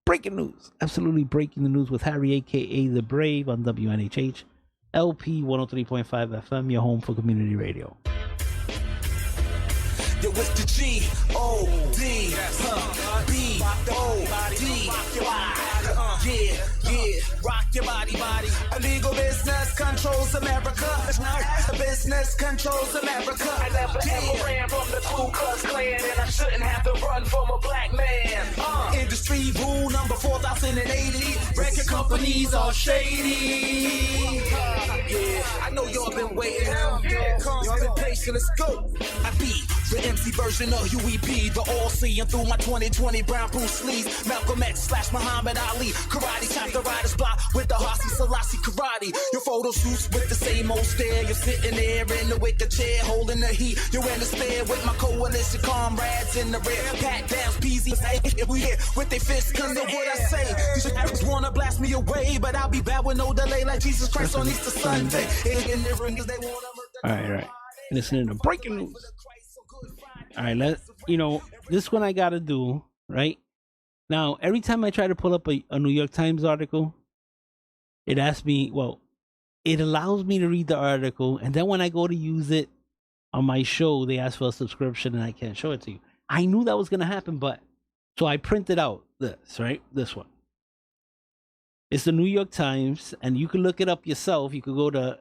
Breaking News. Absolutely breaking the news with Harry, a.k.a. The Brave, on WNHH. LP 103.5 FM, your home for community radio. Yo, it's the G-O-D, B-O-D. Yeah, rock your body. Illegal business controls America. Business controls America. I never ever ran from the Ku Klux Klan, and I shouldn't have to run from a black man. Industry rule number 4080. Record companies are shady. Yeah, I know y'all been waiting. Y'all been patient. Let's go. I be the MC version of UEP, the all-seeing through my 2020 brown Bruce Lee's, Malcolm X / Muhammad Ali, karate chop the rider's block with the Hasi Selassie karate. Your photo shoots with the same old stare. You're sitting there in the wicker chair, holding the heat. You're in the spare with my coalition comrades in the rear. Pat downs, peasy, we here with their fists. Cause of what I say, these just wanna blast me away, but I'll be back with no delay, like Jesus Christ on Easter Sunday. All right. Listening to Breaking News. All right, this one I gotta do, right? Now, every time I try to pull up a New York Times article, it asks me, it allows me to read the article, and then when I go to use it on my show, they ask for a subscription and I can't show it to you. I knew that was gonna happen, so I printed out this, right? This one. It's the New York Times, and you can look it up yourself. You could go to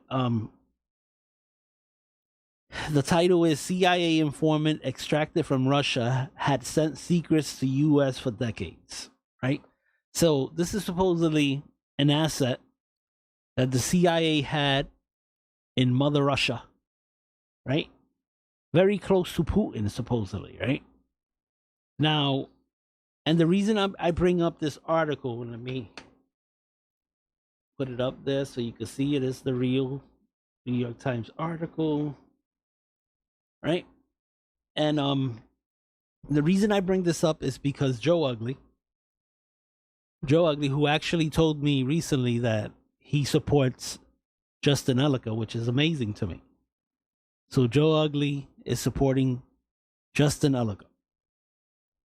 the title is CIA informant extracted from Russia had sent secrets to U.S. for decades, right? So this is supposedly an asset that the CIA had in Mother Russia, right? Very close to Putin, supposedly, right? Now, and the reason I bring up this article, let me put it up there so you can see it is the real New York Times article. Right? And the reason I bring this up is because Joe Ugly, who actually told me recently that he supports Justin Elica, which is amazing to me. So Joe Ugly is supporting Justin Elica.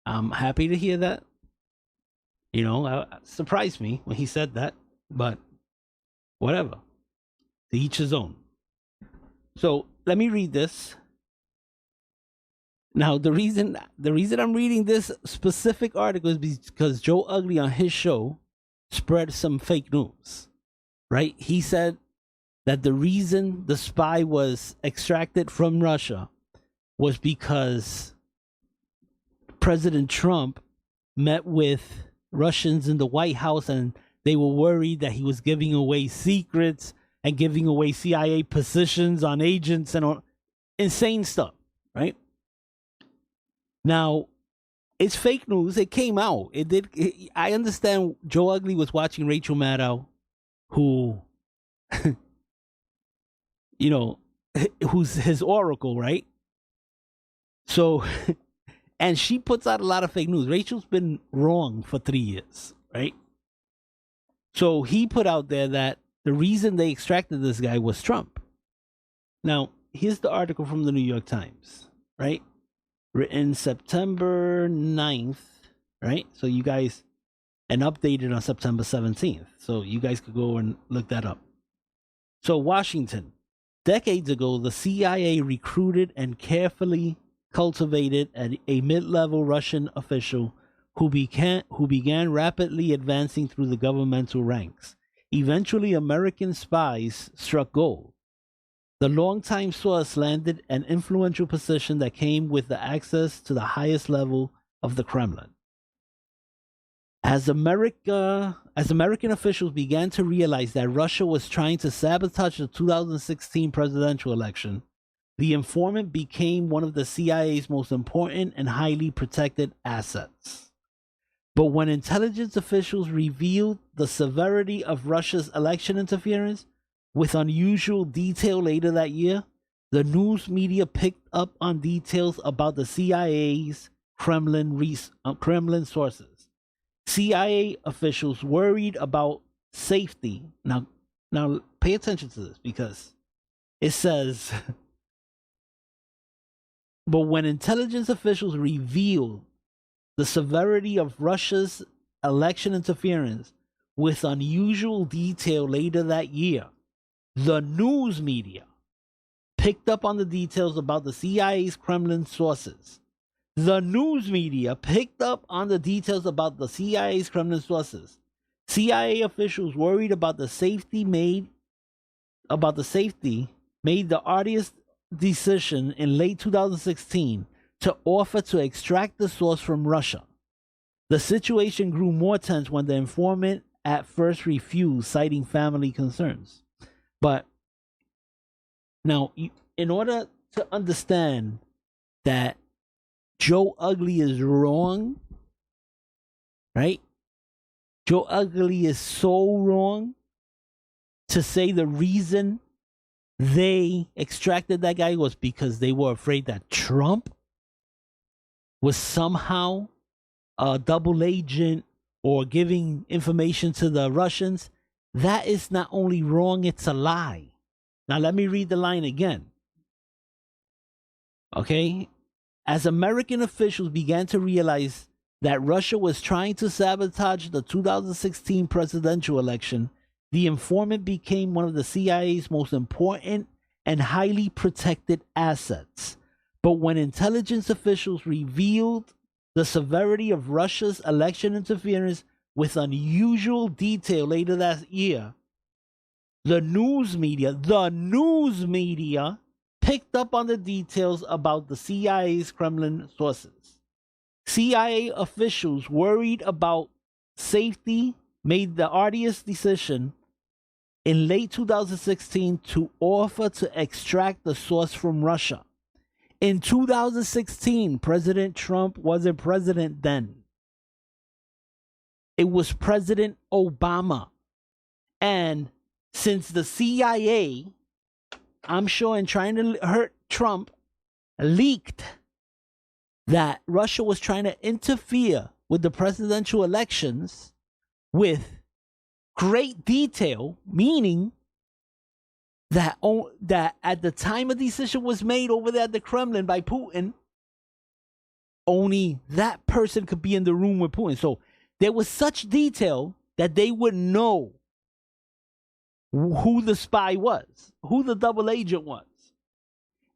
I'm happy to hear that. It surprised me when he said that, but whatever. To each his own. So let me read this. Now, the reason I'm reading this specific article is because Joe Ugly on his show spread some fake news, right? He said that the reason the spy was extracted from Russia was because President Trump met with Russians in the White House and they were worried that he was giving away secrets and giving away CIA positions on agents and on insane stuff, right? Now, it's fake news. It came out. I understand Joe Ugly was watching Rachel Maddow, who, who's his oracle, right? So, and she puts out a lot of fake news. Rachel's been wrong for 3 years, right? So he put out there that the reason they extracted this guy was Trump. Now, here's the article from the New York Times, right? Written September 9th, right? So you guys, and updated on September 17th. So you guys could go and look that up. So Washington, decades ago, the CIA recruited and carefully cultivated a mid-level Russian official who began rapidly advancing through the governmental ranks. Eventually, American spies struck gold. The longtime source landed an influential position that came with the access to the highest level of the Kremlin. As American officials began to realize that Russia was trying to sabotage the 2016 presidential election, the informant became one of the CIA's most important and highly protected assets. But when intelligence officials revealed the severity of Russia's election interference with unusual detail later that year, the news media picked up on details about the CIA's Kremlin sources. CIA officials worried about safety. Now pay attention to this, because it says, but when intelligence officials revealed the severity of Russia's election interference with unusual detail later that year, the news media picked up on the details about the CIA's Kremlin sources. The news media picked up on the details about the CIA's Kremlin sources. CIA officials worried about the safety made the arduous decision in late 2016 to offer to extract the source from Russia. The situation grew more tense when the informant at first refused, citing family concerns. But now, in order to understand that Joe Ugly is wrong, right? Joe Ugly is so wrong to say the reason they extracted that guy was because they were afraid that Trump was somehow a double agent or giving information to the Russians. That is not only wrong, it's a lie. Now let me read the line again. Okay? As American officials began to realize that Russia was trying to sabotage the 2016 presidential election, the informant became one of the CIA's most important and highly protected assets. But when intelligence officials revealed the severity of Russia's election interference with unusual detail later that year, the news media picked up on the details about the CIA's Kremlin sources. CIA officials worried about safety made the arduous decision in late 2016 to offer to extract the source from Russia. In 2016, President Trump wasn't president then. It was President Obama. And since the CIA, I'm sure in trying to hurt Trump, leaked that Russia was trying to interfere with the presidential elections with great detail, meaning that at the time a decision was made over there at the Kremlin by Putin, only that person could be in the room with Putin. So there was such detail that they would know who the spy was, who the double agent was.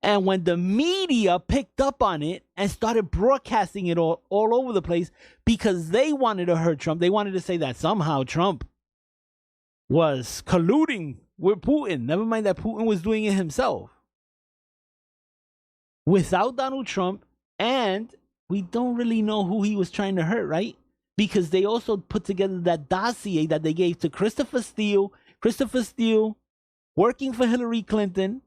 And when the media picked up on it and started broadcasting it all over the place, because they wanted to hurt Trump, they wanted to say that somehow Trump was colluding with Putin. Never mind that Putin was doing it himself. Without Donald Trump, and we don't really know who he was trying to hurt, right? Because they also put together that dossier that they gave to Christopher Steele. Christopher Steele, working for Hillary Clinton,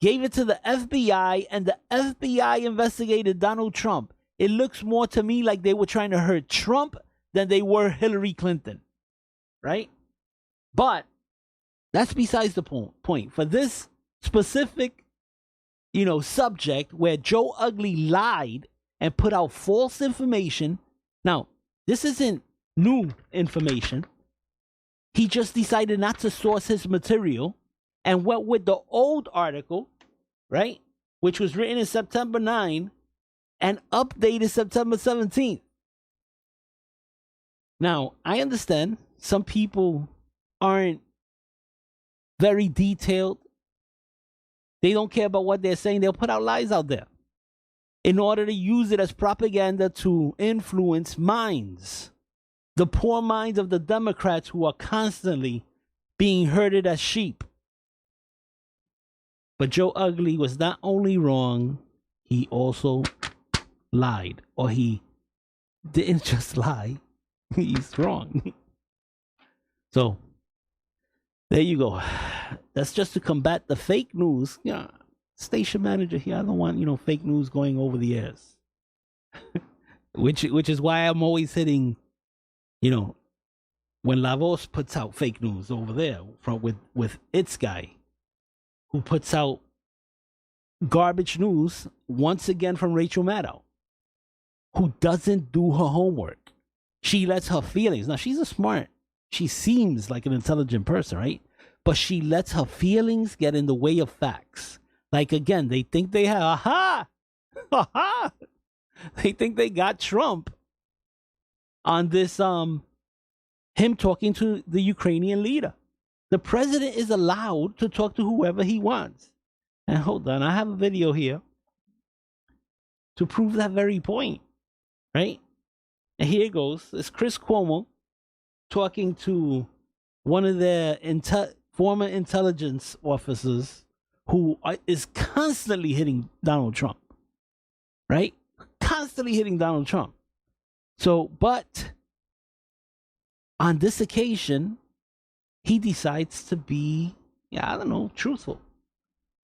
gave it to the FBI, and the FBI investigated Donald Trump. It looks more to me like they were trying to hurt Trump than they were Hillary Clinton, right? But that's besides the point. For this specific, subject where Joe Ugly lied and put out false information. Now, this isn't new information. He just decided not to source his material and went with the old article, right, which was written in September 9 and updated September 17th. Now, I understand some people aren't very detailed. They don't care about what they're saying. They'll put out lies out there in order to use it as propaganda to influence minds. The poor minds of the Democrats who are constantly being herded as sheep. But Joe Ugly was not only wrong, he also lied. Or he didn't just lie, he's wrong. So, there you go. That's just to combat the fake news. Yeah, station manager here, I don't want, fake news going over the airs. which is why I'm always hitting, when Lavos puts out fake news over there with its guy, who puts out garbage news once again from Rachel Maddow, who doesn't do her homework. She lets her feelings. Now, she seems like an intelligent person, right? But she lets her feelings get in the way of facts. Like, again, they think they have, they think they got Trump on this, him talking to the Ukrainian leader. The president is allowed to talk to whoever he wants. And hold on, I have a video here to prove that very point, right? And here it goes. It's Chris Cuomo talking to one of their former intelligence officers who is constantly hitting Donald Trump, right? Constantly hitting Donald Trump. So, but on this occasion, he decides to be, truthful.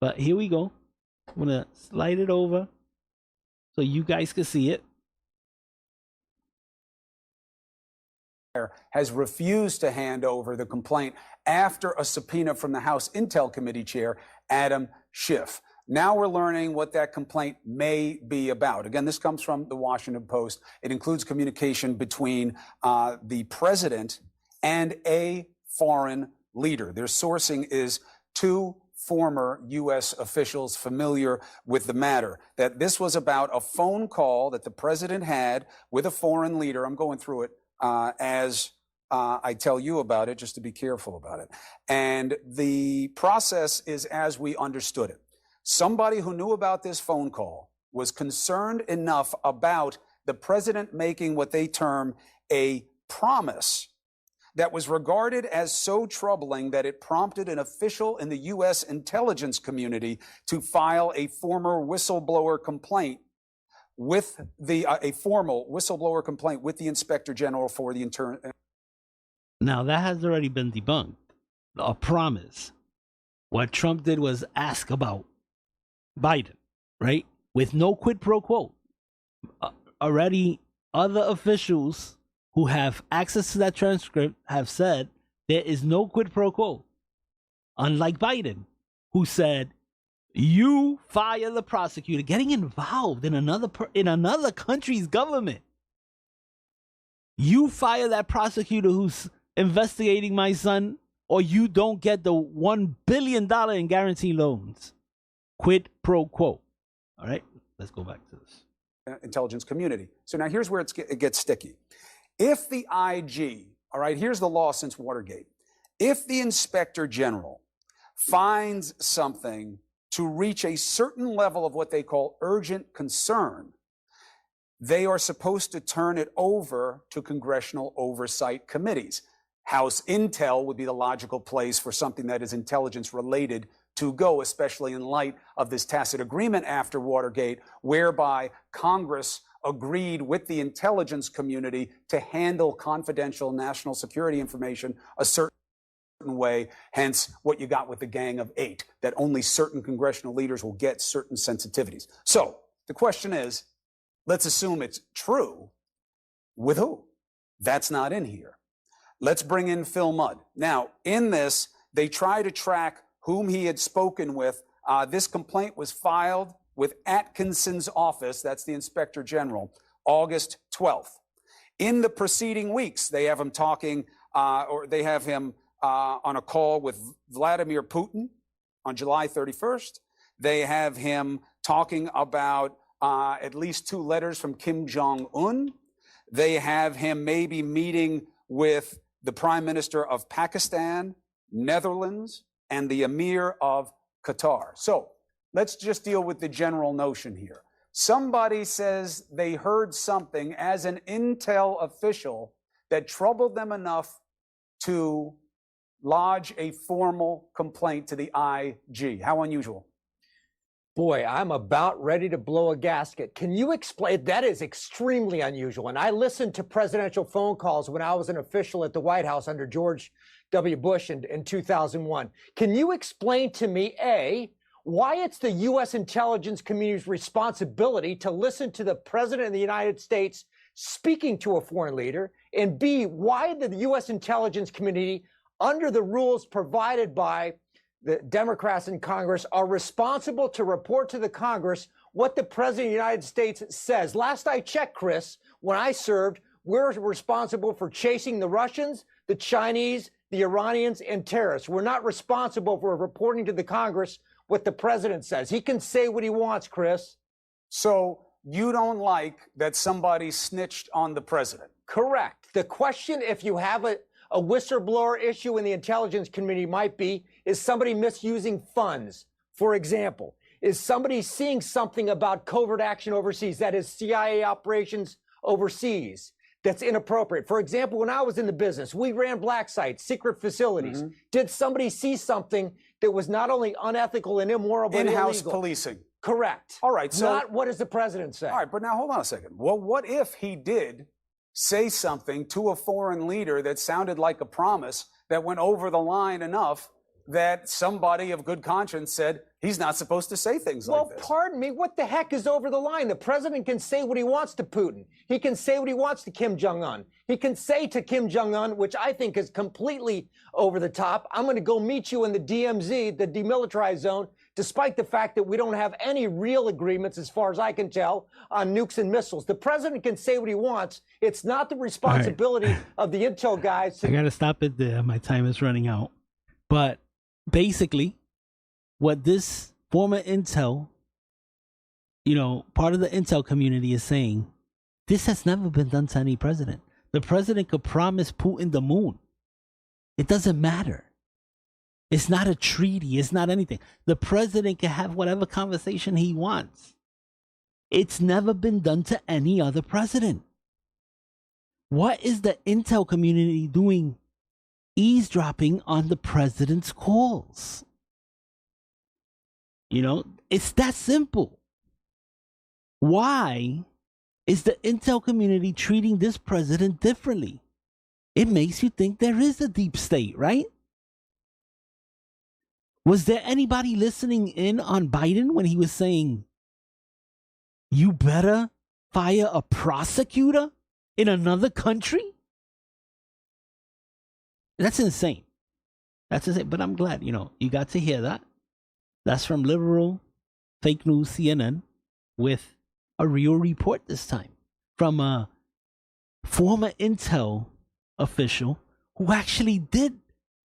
But here we go. I'm going to slide it over so you guys can see it. Has refused to hand over the complaint after a subpoena from the House Intel Committee Chair, Adam Schiff. Now we're learning what that complaint may be about. Again, this comes from the Washington Post. It includes communication between the president and a foreign leader. Their sourcing is two former U.S. officials familiar with the matter, that this was about a phone call that the president had with a foreign leader. I'm going through it as I tell you about it, just to be careful about it. And the process is as we understood it. Somebody who knew about this phone call was concerned enough about the president making what they term a promise that was regarded as so troubling that it prompted an official in the U.S. intelligence community to file a former whistleblower complaint with a formal whistleblower complaint with the Inspector General for the internal. Now, that has already been debunked. A promise. What Trump did was ask about Biden, right? With no quid pro quo. Already, other officials who have access to that transcript have said there is no quid pro quo. Unlike Biden, who said, you fire the prosecutor, getting involved in another country's government. You fire that prosecutor who's investigating my son, or you don't get the $1 billion in guarantee loans. Quid pro quo. All right, let's go back to this. Intelligence community. So now here's where it gets sticky. If the IG, all right, here's the law since Watergate. If the Inspector General finds something to reach a certain level of what they call urgent concern, they are supposed to turn it over to congressional oversight committees. House Intel would be the logical place for something that is intelligence related to go, especially in light of this tacit agreement after Watergate, whereby Congress agreed with the intelligence community to handle confidential national security information a certain way, hence what you got with the Gang of Eight, that only certain congressional leaders will get certain sensitivities. So the question is, let's assume it's true. With who? That's not in here. Let's bring in Phil Mudd. Now, in this, they try to track whom he had spoken with. This complaint was filed with Atkinson's office, that's the Inspector General, August 12th. In the preceding weeks, they have him talking, they have him on a call with Vladimir Putin on July 31st. They have him talking about at least 2 letters from Kim Jong-un. They have him maybe meeting with the Prime Minister of Pakistan, Netherlands, and the Emir of Qatar. So let's just deal with the general notion here. Somebody says they heard something as an intel official that troubled them enough to lodge a formal complaint to the IG. How unusual. Boy, I'm about ready to blow a gasket. Can you explain? That is extremely unusual. And I listened to presidential phone calls when I was an official at the White House under George W. Bush in 2001. Can you explain to me, A, why it's the U.S. intelligence community's responsibility to listen to the President of the United States speaking to a foreign leader, and B, why the U.S. intelligence community, under the rules provided by the Democrats in Congress, are responsible to report to the Congress what the President of the United States says. Last I checked, Chris, when I served, we're responsible for chasing the Russians, the Chinese, the Iranians, and terrorists. We're not responsible for reporting to the Congress what the president says. He can say what he wants, Chris. So you don't like that somebody snitched on the president? Correct. The question, if you have a whistleblower issue in the intelligence community, might be, is somebody misusing funds? For example, is somebody seeing something about covert action overseas, that is CIA operations overseas, that's inappropriate? For example, when I was in the business, we ran black sites, secret facilities. Did somebody see something that was not only unethical and immoral, but in-house illegal? policing. Correct. All right. So not what does the president say? All right, but now hold on a second. Well, what if he did say something to a foreign leader that sounded like a promise that went over the line enough that somebody of good conscience said he's not supposed to say things like this? Well, pardon me, what the heck is over the line? The president can say what he wants to Putin. He can say what he wants to Kim Jong-un. He can say to Kim Jong-un, which I think is completely over the top, I'm going to go meet you in the DMZ, the demilitarized zone, despite the fact that we don't have any real agreements, as far as I can tell, on nukes and missiles. The president can say what he wants. It's not the responsibility of the intel guys to... I got to stop it there. My time is running out. But basically, what this former intel, part of the intel community is saying, this has never been done to any president. The president could promise Putin the moon. It doesn't matter. It's not a treaty. It's not anything. The president can have whatever conversation he wants. It's never been done to any other president. What is the intel community doing eavesdropping on the president's calls? It's that simple. Why is the intel community treating this president differently? It makes you think there is a deep state, right? Was there anybody listening in on Biden when he was saying, you better fire a prosecutor in another country? That's insane. That's insane. But I'm glad, you got to hear that. That's from liberal fake news CNN with a real report this time from a former intel official who actually did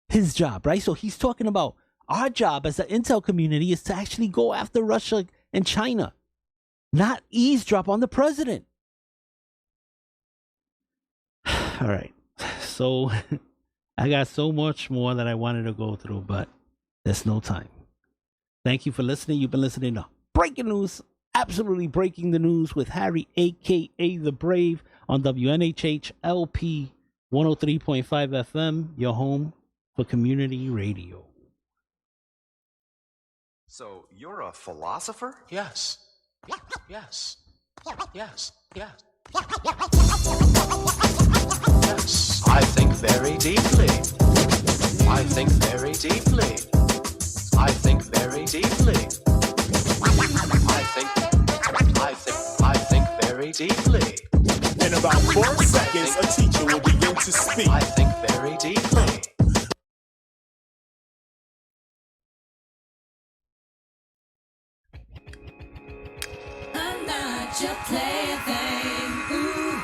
his job, right? So he's talking about our job as the intel community is to actually go after Russia and China, not eavesdrop on the president. All right. So I got so much more that I wanted to go through, but there's no time. Thank you for listening. You've been listening to Breaking News, absolutely breaking the news with Harry, a.k.a. The Brave, on WNHH LP 103.5 FM, your home for community radio. So you're a philosopher? Yes. Yes. Yes. Yes. Yes. I think very deeply. I think very deeply. I think very deeply. I think very deeply. In about 4 seconds, a teacher will begin to speak. I think very deeply. I'm not your plaything. Ooh.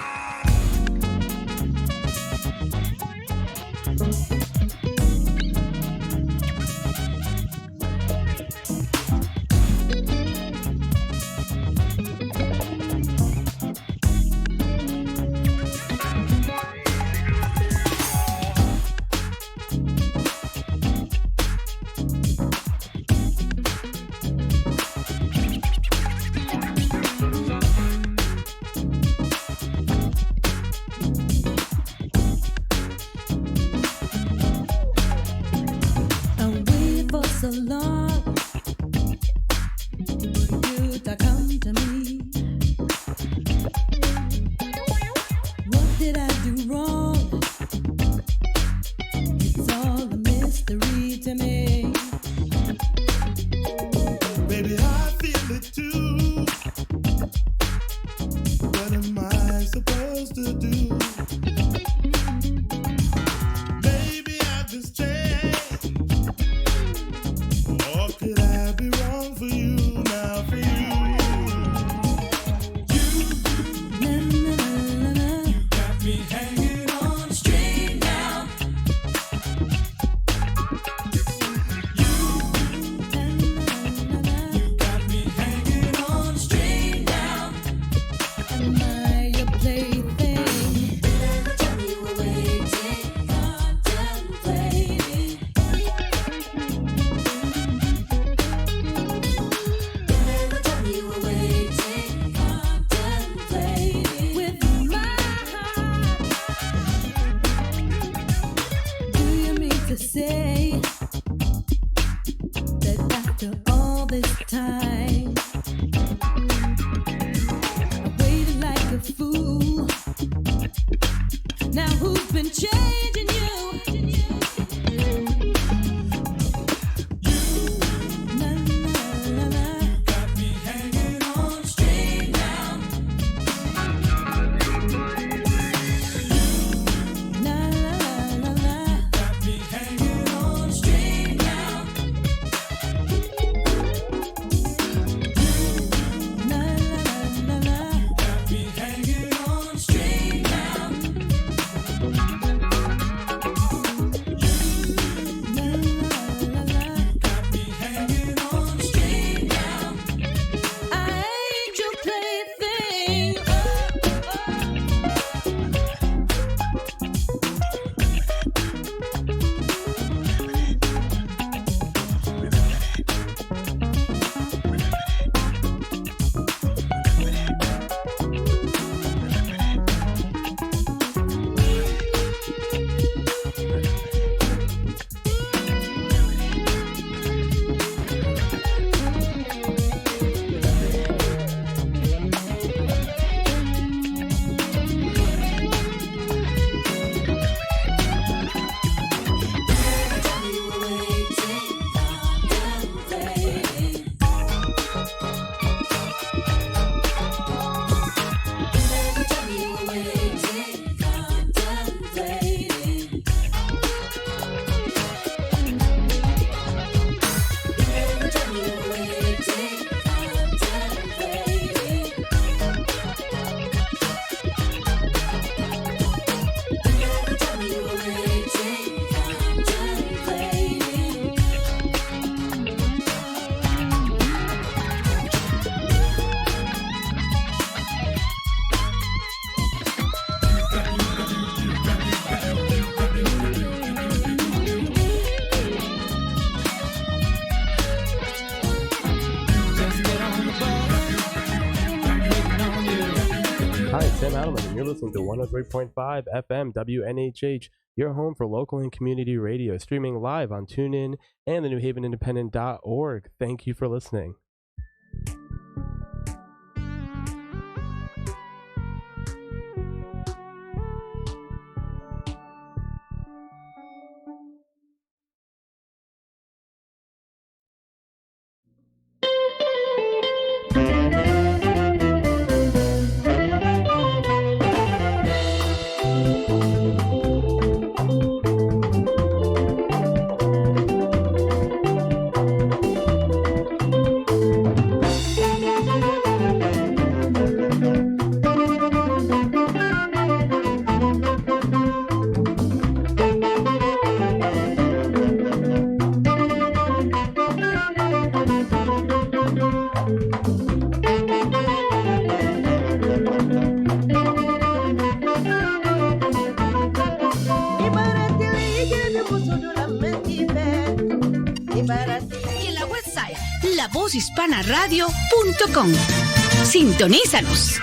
after all this time, I waited like a fool. Now who's been changing you? La, la, la, la. Got me hanging on a string now. La, la, la, la. Got me hanging on a string now. La, la, la, la. Got me hanging on a string now. Hi, it's Sam Adelman, and you're listening to 103.5 FM WNHH, your home for local and community radio, streaming live on TuneIn and the NewHavenIndependent.org. Thank you for listening. Y en la website lavozhispanaradio.com. Sintonízanos.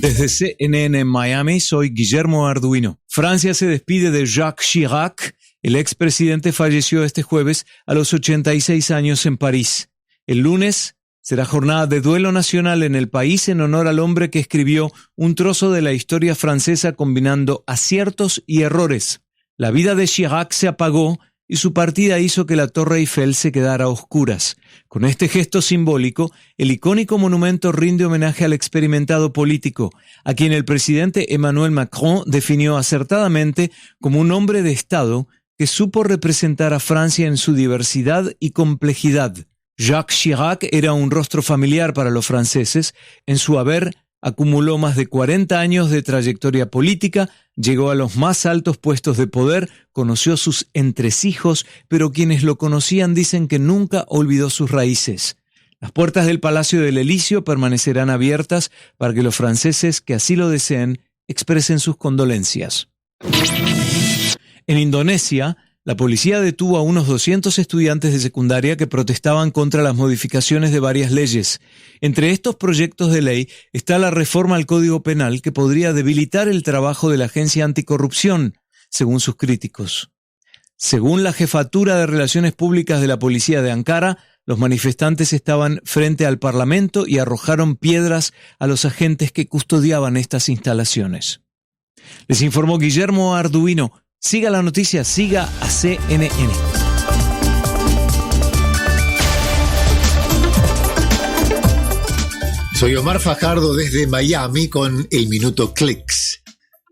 Desde CNN en Miami, soy Guillermo Arduino. Francia se despide de Jacques Chirac. El expresidente falleció este jueves a los 86 años en París. El lunes será jornada de duelo nacional en el país en honor al hombre que escribió un trozo de la historia francesa combinando aciertos y errores. La vida de Chirac se apagó y su partida hizo que la Torre Eiffel se quedara a oscuras. Con este gesto simbólico, el icónico monumento rinde homenaje al experimentado político, a quien el presidente Emmanuel Macron definió acertadamente como un hombre de Estado que supo representar a Francia en su diversidad y complejidad. Jacques Chirac era un rostro familiar para los franceses. En su haber acumuló más de 40 años de trayectoria política, llegó a los más altos puestos de poder, conoció sus entresijos, pero quienes lo conocían dicen que nunca olvidó sus raíces. Las puertas del Palacio del Elíseo permanecerán abiertas para que los franceses que así lo deseen expresen sus condolencias. En Indonesia, la policía detuvo a unos 200 estudiantes de secundaria que protestaban contra las modificaciones de varias leyes. Entre estos proyectos de ley está la reforma al Código Penal que podría debilitar el trabajo de la Agencia Anticorrupción, según sus críticos. Según la Jefatura de Relaciones Públicas de la Policía de Ankara, los manifestantes estaban frente al Parlamento y arrojaron piedras a los agentes que custodiaban estas instalaciones. Les informó Guillermo Arduino. Siga la noticia, siga a CNN. Soy Omar Fajardo desde Miami con el Minuto Clicks.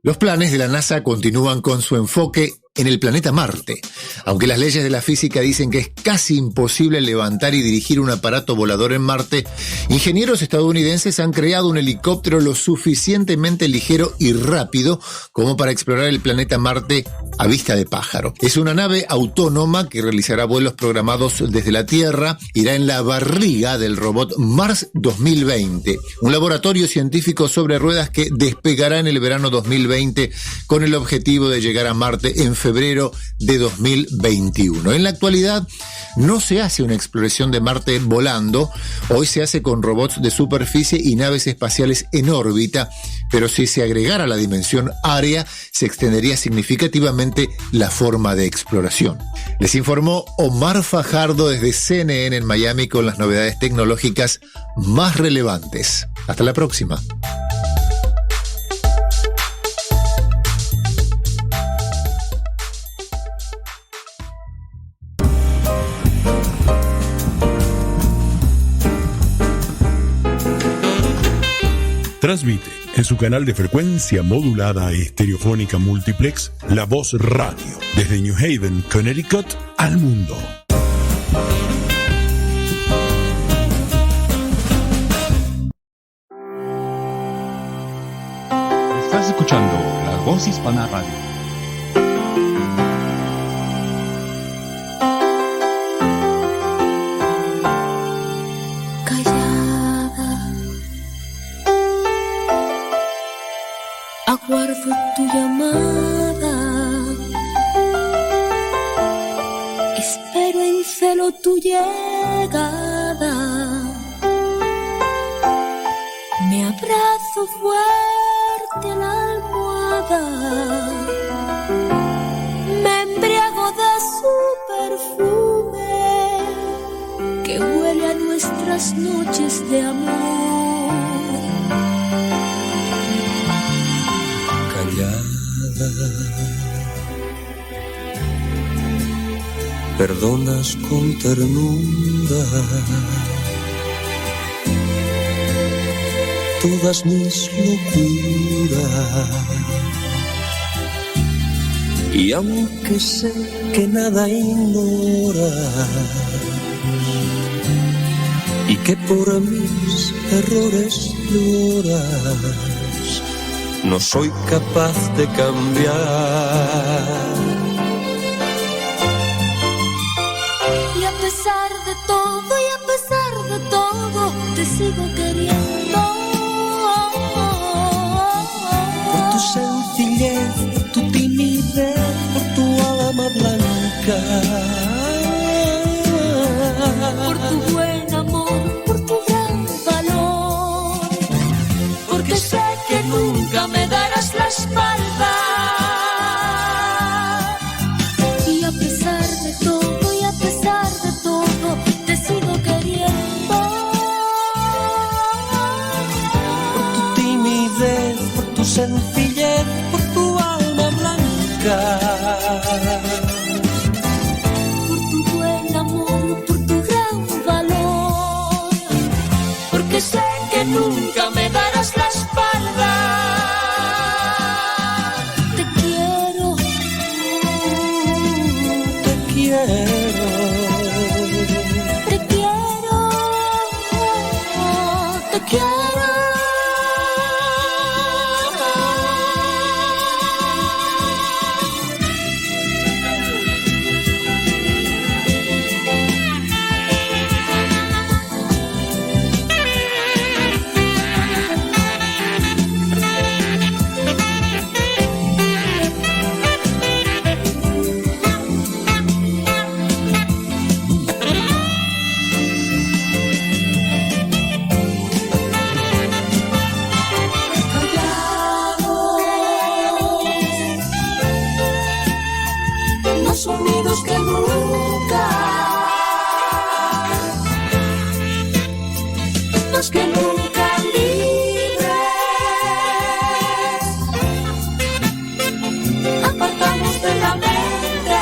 Los planes de la NASA continúan con su enfoque en el planeta Marte. Aunque las leyes de la física dicen que es casi imposible levantar y dirigir un aparato volador en Marte, ingenieros estadounidenses han creado un helicóptero lo suficientemente ligero y rápido como para explorar el planeta Marte a vista de pájaro. Es una nave autónoma que realizará vuelos programados desde la Tierra, irá en la barriga del robot Mars 2020, un laboratorio científico sobre ruedas que despegará en el verano 2020 con el objetivo de llegar a Marte en febrero de 2021. En la actualidad no se hace una exploración de Marte volando, hoy se hace con robots de superficie y naves espaciales en órbita, pero si se agregara la dimensión área, se extendería significativamente la forma de exploración. Les informó Omar Fajardo desde CNN en Miami con las novedades tecnológicas más relevantes. Hasta la próxima. Transmite en su canal de frecuencia modulada estereofónica multiplex La Voz Radio desde New Haven, Connecticut al mundo. Estás escuchando La Voz Hispana Radio. Aguardo tu llamada, espero en celo tu llegada, me abrazo fuerte a la almohada, me embriago de su perfume que huele a nuestras noches de amor. Perdonas con ternura todas mis locuras, y aunque sé que nada ignoras y que por mis errores lloras, no soy capaz de cambiar. Y a pesar de todo, te sigo queriendo. Por tu sencillez, por tu timidez, por tu alma blanca, por tu buen amor, por tu gran valor, porque sé que nunca me darás la espalda. Y a pesar de todo, te sigo queriendo. por tu timidez, por tu sencillez, por tu alma blanca, por tu buen amor, por tu gran valor, porque sé que nunca me darás la espalda. Te quiero, te quiero. te quiero, te quiero. sueños que nunca libres. Apartamos de la mente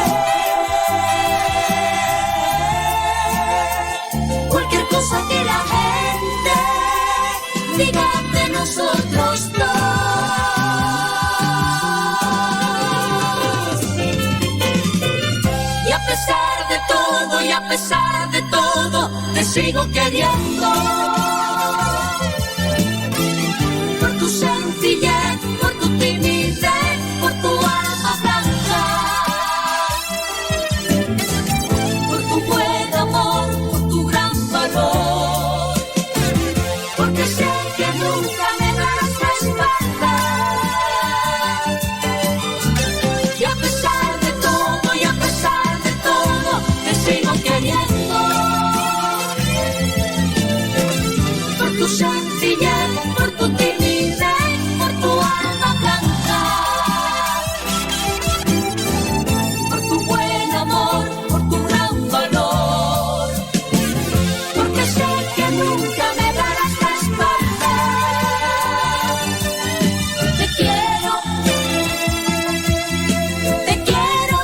cualquier cosa que la gente diga de nosotros dos. Y a pesar de todo, y a pesar de todo, te sigo queriendo. Por tu sencillez, por tu timidez, por tu alma blanca, por tu buen amor, por tu gran valor. Porque sé que nunca me darás la espalda. Y a pesar de todo, y a pesar de todo, te sigo queriendo. Por tu sencillez, por tu timidez, por tu alma blanca, por tu buen amor, por tu gran valor. Porque sé que nunca me darás la espalda. Te quiero, te quiero.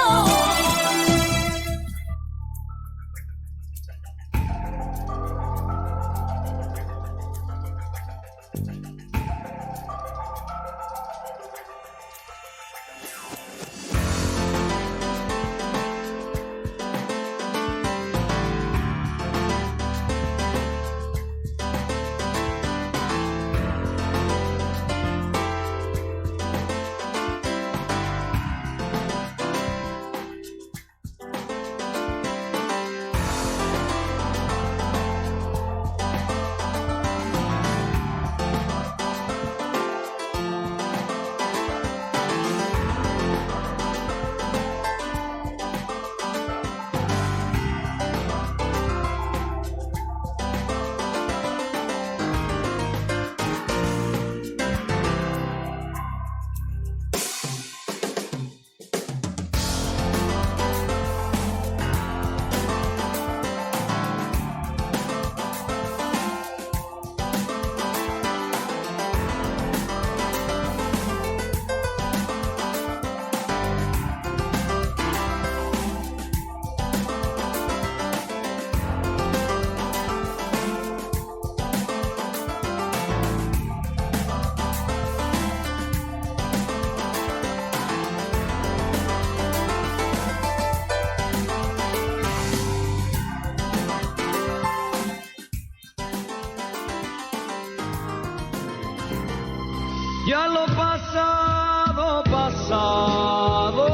Ya lo pasado, pasado,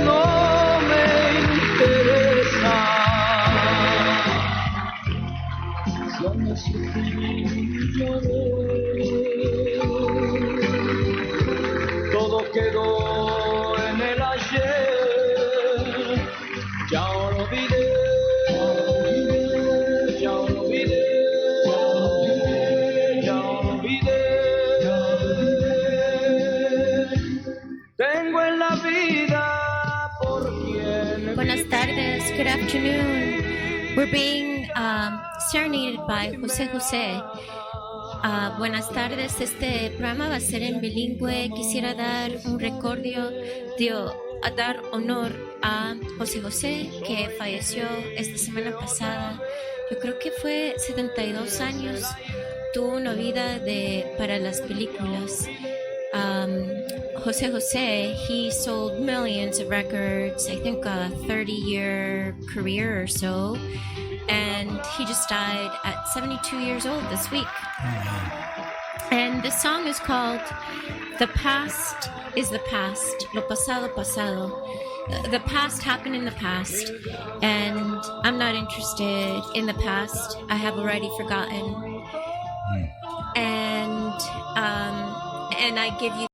no me interesa. Ya me sufrí, lloré. Todo quedó en el ayer. Ya olvidé, ya olvidé. Tengo en la vida por quien. Buenas tardes, good afternoon. We're being serenaded by José José. Buenas tardes, este programa va a ser en bilingüe. Quisiera dar un recordio, a dar honor a José José, que falleció esta semana pasada. Yo creo que fue 72 años. Tuvo una vida para las películas. José José, he sold millions of records, I think a 30-year career or so, and he just died at 72 years old this week. And the song is called The Past is the Past, Lo Pasado Pasado. The past happened in the past, and I'm not interested in the past. I have already forgotten. And I give you